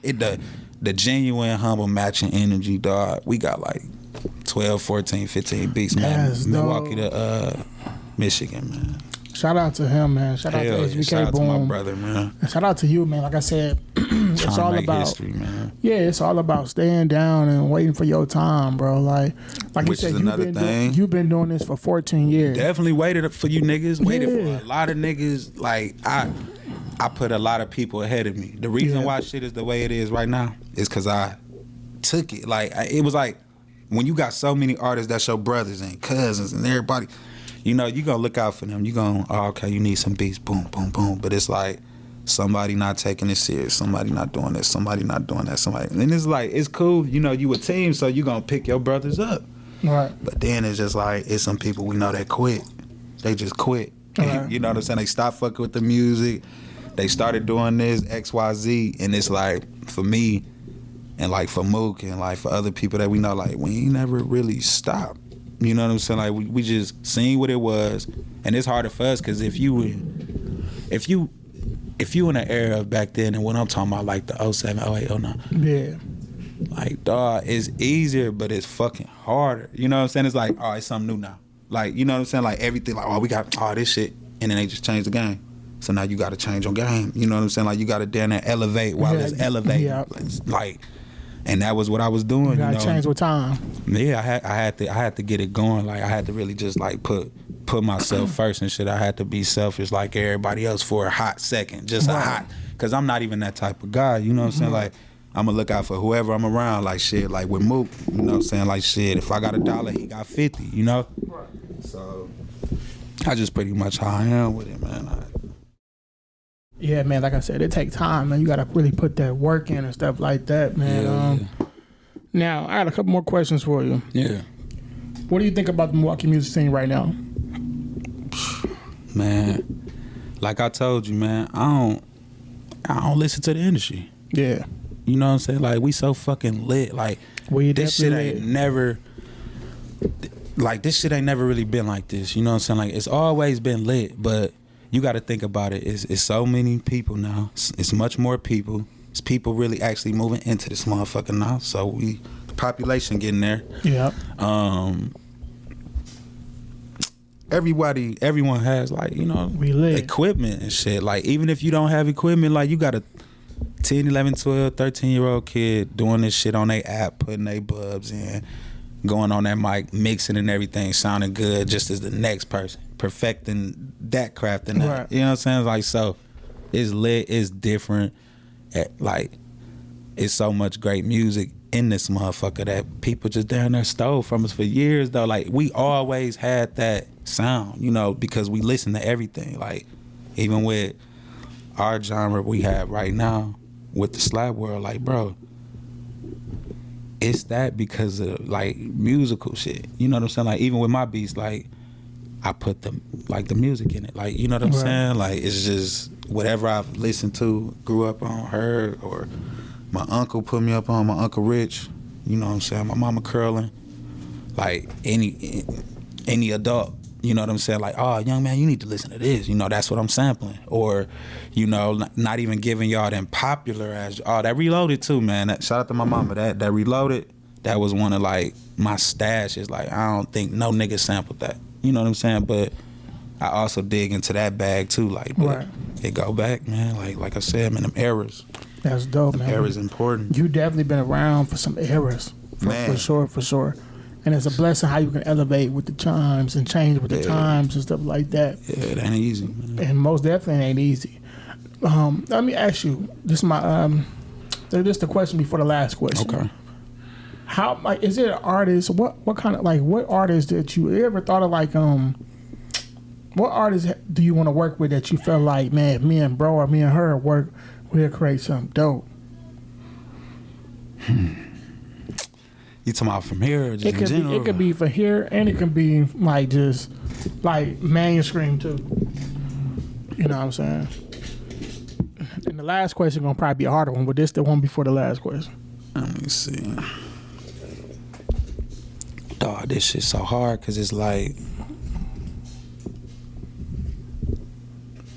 Speaker 3: the genuine, humble matching energy, dog. We got like 12, 14, 15 beats, man. Milwaukee to Michigan, man.
Speaker 1: Shout out to him, man. Shout out to HBK
Speaker 3: shout out
Speaker 1: Boom.
Speaker 3: to my brother, man.
Speaker 1: And shout out to you, man. Like I said, it's all about
Speaker 3: history, man.
Speaker 1: Yeah, it's all about staying down and waiting for your time, bro. Like
Speaker 3: Which
Speaker 1: you said,
Speaker 3: is another thing.
Speaker 1: You've been doing this for 14 years.
Speaker 3: Definitely waited for you niggas. Waited for a lot of niggas. Like I put a lot of people ahead of me. The reason why shit is the way it is right now is because I took it. Like it was like when you got so many artists that's your brothers and cousins and everybody, you know, you gonna look out for them. You gonna, oh, okay, you need some beats, boom, boom, boom. But it's like somebody not taking it serious, somebody not doing this, somebody not doing that, somebody. And it's like, it's cool, you know, you a team, so you gonna pick your brothers up.
Speaker 1: Right.
Speaker 3: But then it's just like, it's some people we know that quit. They just quit. Right. You know what I'm saying? They stopped fucking with the music. They started doing this, XYZ. And it's like, for me, and like for Mook and like for other people that we know, like we ain't never really stopped. You know what I'm saying? Like we just seen what it was, and it's harder for us because if you in the era of back then, and what I'm talking about, like the 07, 08, 09,
Speaker 1: yeah,
Speaker 3: like dog, it's easier, but it's fucking harder. You know what I'm saying? It's like, oh, it's something new now. Like, you know what I'm saying? Like everything, like, oh, we got all this shit, and then they just changed the game. So now you got to change your game. You know what I'm saying? Like you got to down there elevate while it's elevating. Yeah. Like. And that was what I was doing.
Speaker 1: You gotta change with time.
Speaker 3: Yeah, I had to get it going. Like I had to really just like put myself first and shit. I had to be selfish like everybody else for a hot second, just a hot. Cause I'm not even that type of guy. You know what I'm saying? Like I'm gonna look out for whoever I'm around. Like shit. Like with Mook, you know what I'm saying? Like shit. If I got $1, he got 50. You know. Right. So I just pretty much how I am with it, man.
Speaker 1: Yeah, man, like I said, it takes time, man. You got to really put that work in and stuff like that, man. Yeah. Now, I got a couple more questions for you.
Speaker 3: Yeah.
Speaker 1: What do you think about the Milwaukee music scene right now?
Speaker 3: Man, like I told you, man, I don't listen to the industry.
Speaker 1: Yeah.
Speaker 3: You know what I'm saying? Like, we so fucking lit. Like, this shit ain't never... Like, this shit ain't never really been like this. You know what I'm saying? Like, it's always been lit, but... You got to think about it. It's so many people now. It's much more people. It's people really actually moving into this motherfucker now. So the population getting there.
Speaker 1: Yeah.
Speaker 3: Everyone has like, you know, equipment and shit. Like even if you don't have equipment, like you got a 10, 11, 12, 13-year-old kid doing this shit on their app, putting their bubs in, going on that mic, mixing and everything, sounding good just as the next person. Perfecting that craft and that. Right. You know what I'm saying? Like, so it's lit, it's different. Like, it's so much great music in this motherfucker that people just down there stole from us for years though. Like, we always had that sound, you know, because we listen to everything. Like, even with our genre we have right now with the slap world, like, bro, it's that because of like musical shit. You know what I'm saying? Like, even with my beats, like, I put the music in it. Like, you know what I'm saying? Like, it's just whatever I've listened to, grew up on, heard, or my uncle put me up on, my Uncle Rich, you know what I'm saying? My mama curling. Like, any adult, you know what I'm saying? Like, oh, young man, you need to listen to this. You know, that's what I'm sampling. Or, you know, not even giving y'all them popular as, oh, that Reloaded too, man. Shout out to my mama. That Reloaded, that was one of, like, my stashes. Like, I don't think no nigga sampled that. You know what I'm saying? But I also dig into that bag too. Like, but it go back, man. Like I said, man, them eras.
Speaker 1: That's dope, man.
Speaker 3: Eras important.
Speaker 1: You definitely been around for some eras, for sure. And it's a blessing how you can elevate with the times and change with the times and stuff like that.
Speaker 3: Yeah, it ain't easy, man.
Speaker 1: And most definitely ain't easy. Let me ask you. This is my just a question before the last question.
Speaker 3: Okay.
Speaker 1: How, like, is it an artist? What kind of, like, what artist that you ever thought of, like, what artist do you want to work with that you felt like, man, if me and bro or me and her work, we'll create something dope?
Speaker 3: You talking about from here or just in general?
Speaker 1: It could be from here, and it could be, like, just, like, mainstream, too. You know what I'm saying? And the last question going to probably be a harder one, but this the one before the last question.
Speaker 3: Let me see. Dog, this shit's so hard because it's like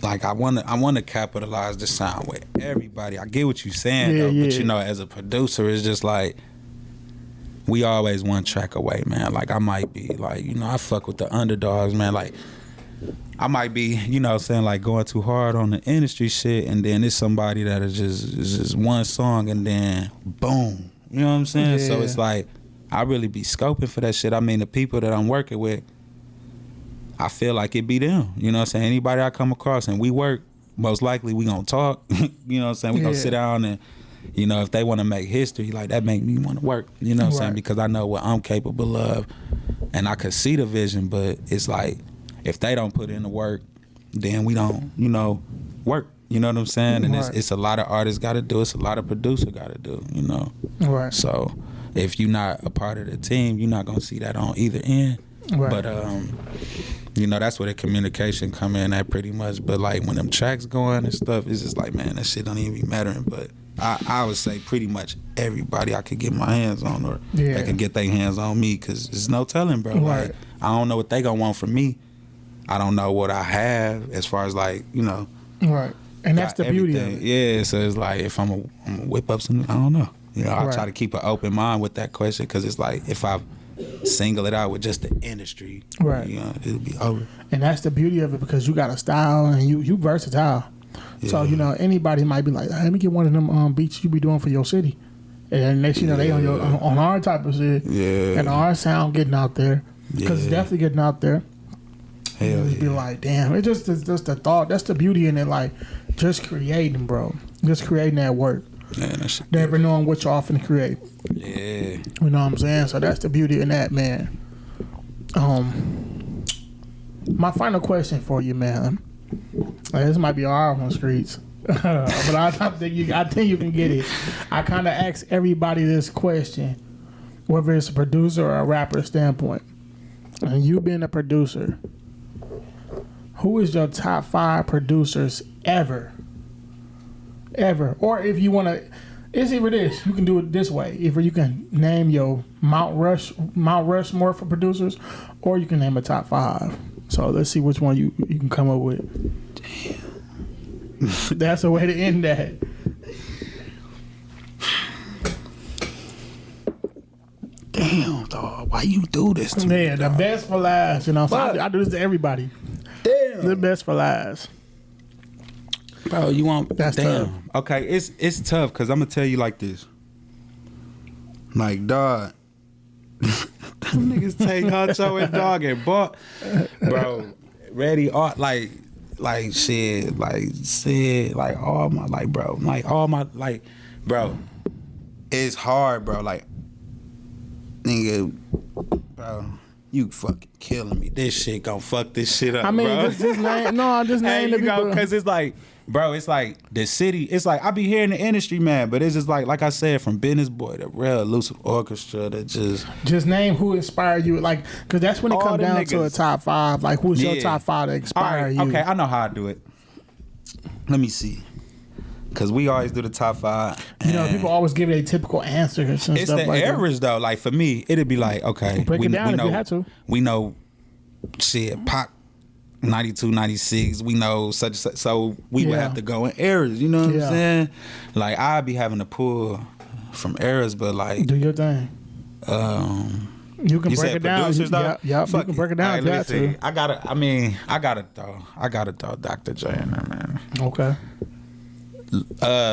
Speaker 3: I wanna capitalize the sound with everybody. I get what you're saying though, but you know, as a producer, it's just like we always one track away, man. Like I might be like, you know, I fuck with the underdogs, man. Like I might be, you know, saying like going too hard on the industry shit, and then it's somebody that is just one song, and then boom, you know what I'm saying?
Speaker 1: Yeah.
Speaker 3: So it's like I really be scoping for that shit. I mean, the people that I'm working with, I feel like it be them. You know what I'm saying? Anybody I come across and we work, most likely we gonna talk. You know what I'm saying? We gonna sit down and, you know, if they want to make history, like that make me want to work. You know what I'm saying? Because I know what I'm capable of, and I could see the vision. But it's like if they don't put in the work, then we don't, you know, work. You know what I'm saying? And it's a lot of artists got to do. It's a lot of producer got to do. You know.
Speaker 1: Right.
Speaker 3: So if you're not a part of the team, you're not gonna see that on either end. Right. But you know, that's where the communication come in at pretty much. But like when them tracks going and stuff, it's just like, man, that shit don't even be mattering. But I would say pretty much everybody I could get my hands on, or they can get their hands on me, because there's no telling, bro.
Speaker 1: Right.
Speaker 3: Like, I don't know what they gonna want from me. I don't know what I have as far as like, you know.
Speaker 1: Right. And that's the beauty of it.
Speaker 3: Yeah, so it's like if I'm a whip up some, I don't know. You know, I try to keep an open mind with that question, because it's like if I single it out with just the industry,
Speaker 1: right?
Speaker 3: You know, it'll be over.
Speaker 1: And that's the beauty of it, because you got a style and you versatile. Yeah. So you know, anybody might be like, hey, let me get one of them beats you be doing for your city, and then next you know they on our type of shit, and our sound getting out there, because it's definitely getting out there. Hell yeah. Be like, damn, it's just the thought. That's the beauty in it, like just creating, bro. Just creating that work. Man, never knowing what you're off and create.
Speaker 3: Yeah.
Speaker 1: You know what I'm saying? So that's the beauty in that, man. My final question for you, man. This might be a hard one, Streetz. But I think you can get it. I kind of ask everybody this question, whether it's a producer or a rapper standpoint. And you being a producer, who is your top 5 producers ever? Or if you want to, it's either this, you can do it this way. Either you can name your Mount Rushmore for producers, or you can name a top 5. So let's see which one you can come up with. Damn. That's a way to end that.
Speaker 3: Damn, dog. Why you do this to me?
Speaker 1: Yeah, the best for last. You know, so I do this to everybody.
Speaker 3: Damn.
Speaker 1: The best for last.
Speaker 3: Bro, you want
Speaker 1: that's
Speaker 3: damn.
Speaker 1: Tough.
Speaker 3: Okay, it's tough, because I'm gonna tell you like this. Like, dog, them niggas take Huncho and Dog and bought, bro. Ready art like shit, like said, like all my like, bro, like all my like, bro. It's hard, bro. Like, nigga, bro. You fucking killing me. This shit gon' fuck this shit up,
Speaker 1: I mean,
Speaker 3: bro.
Speaker 1: just name, no, just name the people.
Speaker 3: Because it's like, bro, it's like the city. It's like I be here in the industry, man. But it's just like I said, from Business Boy to Real Elusive Orchestra to just
Speaker 1: name who inspired you. Like, because that's when it comes down to a top 5. Like, who's your top 5 that inspire you?
Speaker 3: Okay, I know how I do it. Let me see. Because we always do the top 5.
Speaker 1: You know, people always give it a typical answer and stuff like that.
Speaker 3: It's the errors, though. Like, for me, it'd be like, okay.
Speaker 1: Break it down if you had to.
Speaker 3: We know, shit, Pop 92, 96. We know such. So we would have to go in errors. You know what I'm saying? Like, I'd be having to pull from errors, but like.
Speaker 1: Do your thing. You can break it down. Yep, you can break it down.
Speaker 3: Right, I gotta throw Dr. J in there, man.
Speaker 1: Okay.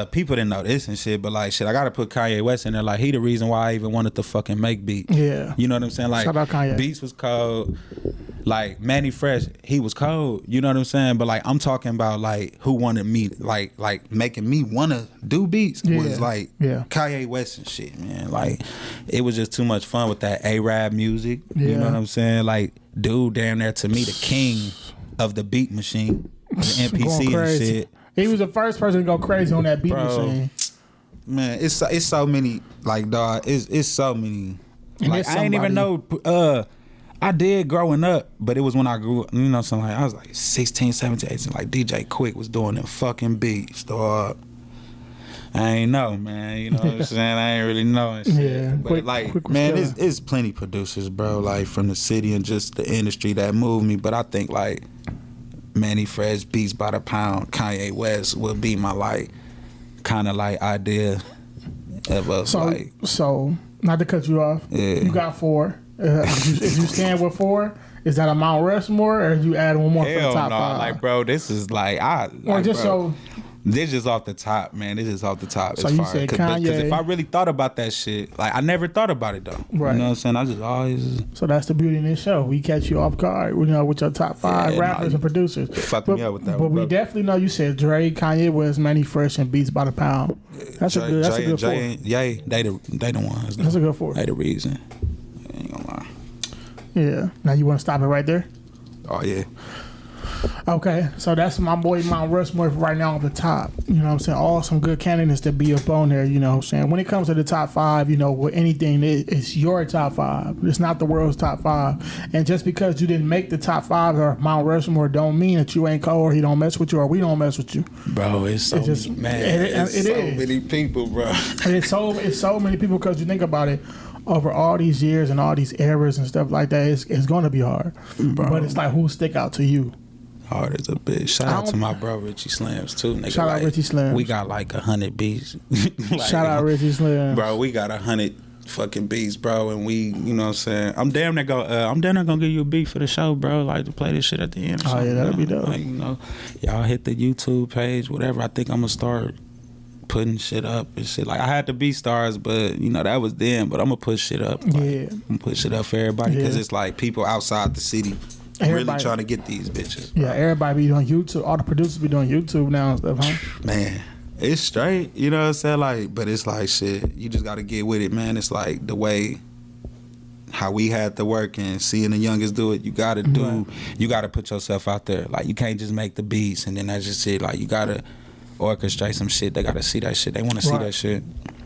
Speaker 3: People didn't know this and shit, but like shit, I gotta put Kanye West in there. Like, he the reason why I even wanted to fucking make beats.
Speaker 1: Yeah.
Speaker 3: You know what I'm saying? Like,
Speaker 1: shout out Kanye.
Speaker 3: Beats was cold. Like, Manny Fresh, he was cold. You know what I'm saying? But like, I'm talking about like who wanted me, like making me wanna do beats was like Kanye West and shit, man. Like, it was just too much fun with that A-Rap music. You know what I'm saying? Like, dude, damn near to me the king of the beat machine, the MPC and shit.
Speaker 1: He was the first person to go crazy on that beat machine.
Speaker 3: Man, it's so many, like, dog, it's so many. Like, I ain't even know, I did growing up, but it was when I grew up, you know, something like, I was like 16, 17, 18, like DJ Quick was doing them fucking beats, dog. I ain't know, man, you know what I'm saying? I ain't really know and shit. Yeah, but quick man, it's plenty producers, bro, like from the city and just the industry that moved me, but I think like Manny Fresh, Beats by the Pound, Kanye West would be my like kind of like idea of us.
Speaker 1: So not to cut you off, you got 4. If you stand with 4, is that a Mount Rushmore, or you add one more for the
Speaker 3: Hell
Speaker 1: top
Speaker 3: no,
Speaker 1: 5?
Speaker 3: like bro, this is like
Speaker 1: Or just
Speaker 3: bro,
Speaker 1: so.
Speaker 3: this just off the top, man. This is off the top.
Speaker 1: So
Speaker 3: as
Speaker 1: you
Speaker 3: far
Speaker 1: said
Speaker 3: because
Speaker 1: Kanye.
Speaker 3: if I really thought about that shit, like I never thought about it though.
Speaker 1: Right.
Speaker 3: You know what I'm saying? I just always
Speaker 1: So that's the beauty in this show. We catch you off guard, you know, with your top 5
Speaker 3: Yeah,
Speaker 1: rappers
Speaker 3: nah,
Speaker 1: and producers.
Speaker 3: fucked me up with that
Speaker 1: But
Speaker 3: one,
Speaker 1: we
Speaker 3: bro.
Speaker 1: definitely know you said Dre, Kanye West, Manny Fresh, and Beats by the Pound. That's a good. That's a good 4.
Speaker 3: Jay, they the ones. Though.
Speaker 1: That's a good 4.
Speaker 3: They the reason. I ain't gonna lie.
Speaker 1: Yeah. Now you want to stop it right there?
Speaker 3: Oh yeah.
Speaker 1: Okay, so that's my boy Mount Rushmore right now on the top. You know what I'm saying? All some good candidates to be up on there, you know what I'm saying? When it comes to the top 5, you know, with anything, it's your top 5. It's not the world's top 5. And just because you didn't make the top 5 or Mount Rushmore don't mean that you ain't cold or he don't mess with you or we don't mess with you.
Speaker 3: Bro, it's so
Speaker 1: just-
Speaker 3: man.
Speaker 1: it
Speaker 3: It's so
Speaker 1: is.
Speaker 3: many people, bro.
Speaker 1: And it's so many people because you think about it, over all these years and all these eras and stuff like that, it's going to be hard.
Speaker 3: Bro.
Speaker 1: But it's like, who stick out to you?
Speaker 3: Hard as a bitch. Shout out to my bro Richie Slams too. Nigga.
Speaker 1: Shout out Richie Slams.
Speaker 3: We got like 100 beats. Like,
Speaker 1: Shout out Richie Slim.
Speaker 3: Bro, we got 100 fucking beats, bro, and we, you know what I'm saying? I'm damn near gonna give you a beat for the show, bro, like to play this shit at the end. Or
Speaker 1: Oh, yeah, that'd
Speaker 3: bro.
Speaker 1: be dope.
Speaker 3: Like, you know, y'all hit the YouTube page, whatever. I think I'm gonna start putting shit up and shit. Like I had the beat stars, but you know that was then. But I'm gonna put shit up. Like,
Speaker 1: Yeah.
Speaker 3: I'm gonna put shit up for everybody because
Speaker 1: Yeah.
Speaker 3: it's like people outside the city really
Speaker 1: Everybody.
Speaker 3: trying to get these bitches.
Speaker 1: Yeah, everybody be doing YouTube. All the producers be doing YouTube now and stuff, huh?
Speaker 3: Man, it's straight, you know what I'm saying? Like, but it's like shit. You just gotta get with it, man. It's like the way how we had to work and seeing the youngest do it. You gotta you gotta put yourself out there. Like, you can't just make the beats and then that's just it. Like, you gotta orchestrate some shit. They gotta see that shit. They wanna see that shit.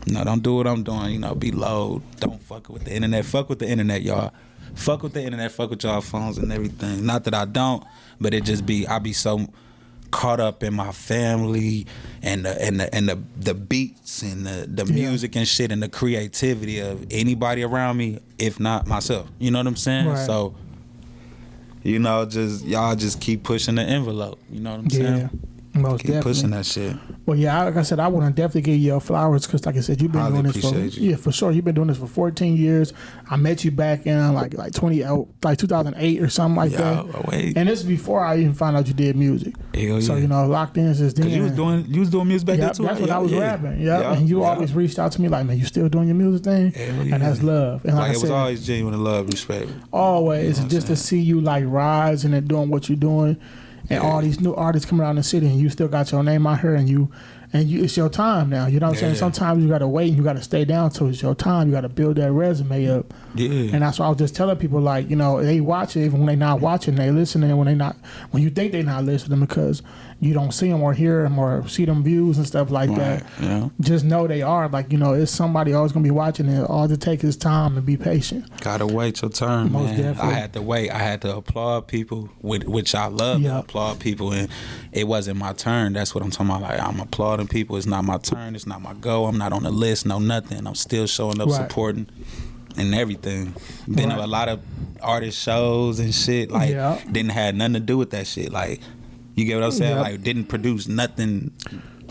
Speaker 3: No, don't do what I'm doing. You know, be low. Don't fuck with the internet. Fuck with the internet, y'all. Fuck with the internet. Fuck with y'all phones and everything. Not that I don't, but it just be I be so caught up in my family and the beats and the music and shit and the creativity of anybody around me, if not myself. You know what I'm saying?
Speaker 1: Right.
Speaker 3: So, you know, just y'all just keep pushing the envelope. You know what I'm saying?
Speaker 1: Most
Speaker 3: Keep
Speaker 1: definitely.
Speaker 3: pushing that shit.
Speaker 1: Well, yeah, like I said, I want to definitely give you your flowers because, like I said, you've been
Speaker 3: Highly
Speaker 1: doing this for
Speaker 3: appreciate you.
Speaker 1: for sure. You've been doing this for 14 years. I met you back in like 2008 or something like that.
Speaker 3: Wait.
Speaker 1: And this is before I even found out you did music.
Speaker 3: Hell
Speaker 1: So
Speaker 3: yeah.
Speaker 1: you know, locked in since then.
Speaker 3: Cause you was doing music back then
Speaker 1: Yep,
Speaker 3: too.
Speaker 1: that's
Speaker 3: right?
Speaker 1: when I was
Speaker 3: Yeah.
Speaker 1: rapping. Yeah,
Speaker 3: Yeah.
Speaker 1: and you
Speaker 3: Yeah.
Speaker 1: always reached out to me like, man, you still doing your music thing?
Speaker 3: Hell yeah.
Speaker 1: And that's love. And like,
Speaker 3: Like,
Speaker 1: I
Speaker 3: it was
Speaker 1: said,
Speaker 3: always genuine love, respect.
Speaker 1: always
Speaker 3: You know what
Speaker 1: just
Speaker 3: I'm
Speaker 1: to see you like rise and then doing what you're doing, and all these new artists coming out in the city, and you still got your name out here, and you it's your time now. You know what I'm saying?
Speaker 3: Yeah.
Speaker 1: Sometimes you gotta wait and you gotta stay down till it's your time. You gotta build that resume up.
Speaker 3: Yeah.
Speaker 1: And that's why I was just telling people, like, you know, they watch it even when they not watching, they listening when you think they not listening because you don't see them or hear them or see them views and stuff like that.
Speaker 3: Yeah.
Speaker 1: Just know they are, like, you know, it's somebody always gonna be watching it. All it takes is time and be patient.
Speaker 3: Gotta wait your turn,
Speaker 1: Most
Speaker 3: man.
Speaker 1: definitely.
Speaker 3: I had to wait. I had to applaud people, which I love to applaud people, and it wasn't my turn. That's what I'm talking about. Like, I'm applauding people. It's not my turn. It's not my go. I'm not on the list. No nothing. I'm still showing up, supporting, and everything. Been to a lot of artist shows and shit. Like, didn't have nothing to do with that shit. Like, you get what I'm saying? Like, didn't produce nothing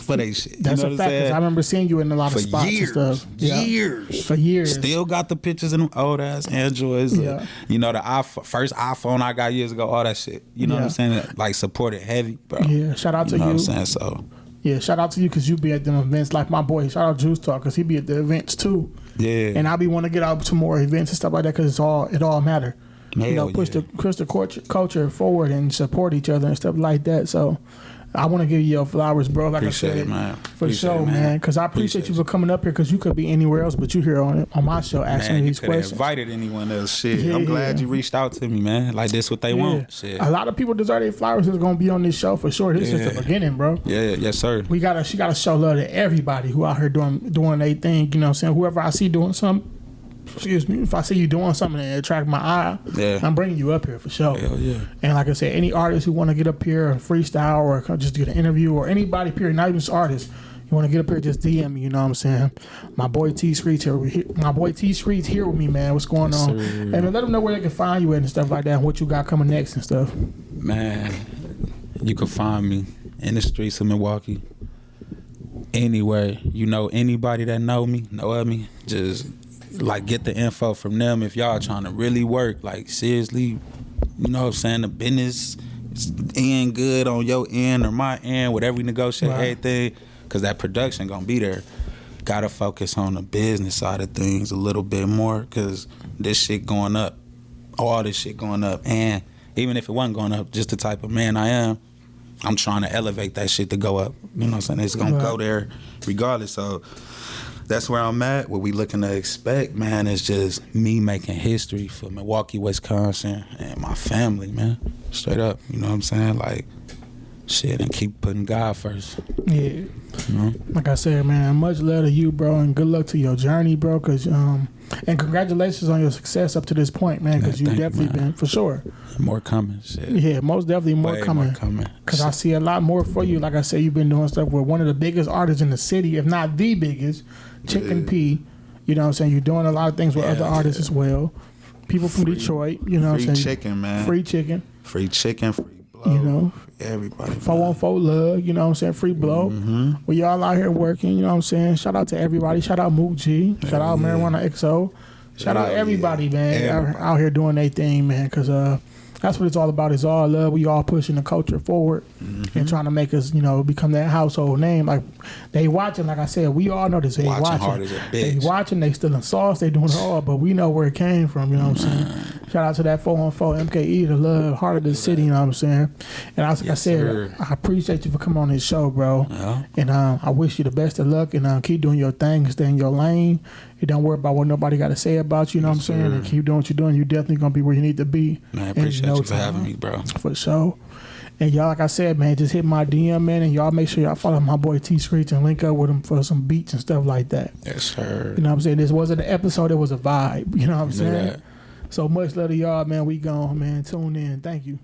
Speaker 3: for they shit.
Speaker 1: That's
Speaker 3: you know
Speaker 1: a
Speaker 3: what I'm
Speaker 1: fact. 'Cause
Speaker 3: saying?
Speaker 1: I remember seeing you in a lot of
Speaker 3: For
Speaker 1: spots
Speaker 3: years,
Speaker 1: and stuff.
Speaker 3: years.
Speaker 1: For years.
Speaker 3: Still got the pictures in them old ass Androids.
Speaker 1: Yeah.
Speaker 3: You know, the first iPhone I got years ago, all that shit. You know what I'm saying? Like, supported heavy, bro.
Speaker 1: Yeah, shout out to
Speaker 3: know
Speaker 1: you.
Speaker 3: What I'm saying? So,
Speaker 1: yeah, shout out to you because you be at them events like my boy. Shout out Juice Talk because he be at the events too.
Speaker 3: yeah.
Speaker 1: And I be want to get out to more events and stuff like that because it all matter. You know, push the culture forward and support each other and stuff like that. So I want to give you your flowers, bro. Like
Speaker 3: Appreciate
Speaker 1: I said,
Speaker 3: it, man.
Speaker 1: for
Speaker 3: Appreciate
Speaker 1: sure,
Speaker 3: it,
Speaker 1: man. Because I appreciate you for coming up here because you could be anywhere else, but you here on my show asking
Speaker 3: Man, you
Speaker 1: these
Speaker 3: could have
Speaker 1: questions.
Speaker 3: invited anyone else. Shit,
Speaker 1: Yeah,
Speaker 3: I'm glad
Speaker 1: yeah.
Speaker 3: you reached out to me, man. Like, this what they want. Shit.
Speaker 1: A lot of people deserve their flowers who's gonna be on this show for sure. This is the beginning, bro.
Speaker 3: Yeah, yes, sir.
Speaker 1: She gotta show love to everybody who out here doing their thing. You know what I'm saying? Whoever I see doing something, excuse me, if I see you doing something that attract my eye, I'm bringing you up here for sure.
Speaker 3: Hell yeah.
Speaker 1: And like I said, any artist who want to get up here and freestyle or just get an interview or anybody, period, not even just artists, you want to get up here, just DM me. You know what I'm saying? My boy T-Streetz here. My boy T-Streetz here with me, man. What's going on?
Speaker 3: Sir.
Speaker 1: And let them know where they can find you at and stuff like that, and what you got coming next and stuff.
Speaker 3: Man, you can find me in the streets of Milwaukee. Anywhere. You know anybody that know of me, just like get the info from them if y'all trying to really work. Like seriously, you know what I'm saying? The business is end good on your end or my end, whatever we negotiate, everything, because that production gonna be there. Gotta focus on the business side of things a little bit more, because this shit going up, all this shit going up, and even if it wasn't going up, just the type of man I am, I'm trying to elevate that shit to go up. You know what I'm saying? It's gonna go there regardless. So that's where I'm at. What we looking to expect, man, is just me making history for Milwaukee, Wisconsin, and my family, man. Straight up. You know what I'm saying? Like, shit, and keep putting God first.
Speaker 1: Yeah.
Speaker 3: You know?
Speaker 1: Like I said, man, much love to you, bro, and good luck to your journey, bro, because and congratulations on your success up to this point, man, because you've definitely been, for sure.
Speaker 3: More coming, shit.
Speaker 1: Yeah, most definitely more
Speaker 3: Way
Speaker 1: coming.
Speaker 3: more coming.
Speaker 1: Because I see a lot more for you. Like I said, you've been doing stuff with one of the biggest artists in the city, if not the biggest, Chicken P. You know what I'm saying? You're doing a lot of things with other artists as well. People from Detroit, you know what I'm saying?
Speaker 2: Free chicken, man.
Speaker 1: Free chicken.
Speaker 2: Free chicken, free blow.
Speaker 1: You know?
Speaker 2: Free everybody.
Speaker 1: 414 love, you know what I'm saying? Free blow. We y'all out here working, you know what I'm saying? Shout out to everybody. Shout out Mook G. Shout out Marijuana XO. Shout out everybody, man. Out here doing their thing, man, because that's what it's all about. It's all love. We all pushing the culture forward and trying to make us, you know, become that household name. Like, they watching, like I said, we all know this. They watching.
Speaker 3: Hard as a bitch.
Speaker 1: They watching, they still in sauce, they doing it all, but we know where it came from, you know what I'm saying? Shout out to that 414 MKE, the love, heart of the city, you know what I'm saying? And like I said,
Speaker 3: sir.
Speaker 1: I appreciate you for coming on this show, bro.
Speaker 3: Yeah.
Speaker 1: And I wish you the best of luck, and keep doing your thing, stay in your lane. You don't worry about what nobody got to say about you, you know what I'm saying? And keep doing what you're doing. You're definitely going to be where you need to be.
Speaker 3: Man, I appreciate you for having me, bro.
Speaker 1: For sure. And y'all, like I said, man, just hit my DM, man, and y'all make sure y'all follow my boy T-Streetz and link up with him for some beats and stuff like that.
Speaker 3: Yes, sir.
Speaker 1: You know what I'm saying? This wasn't an episode, it was a vibe. You know what I'm saying?
Speaker 3: That.
Speaker 1: So much love to y'all, man. We gone, man. Tune in. Thank you.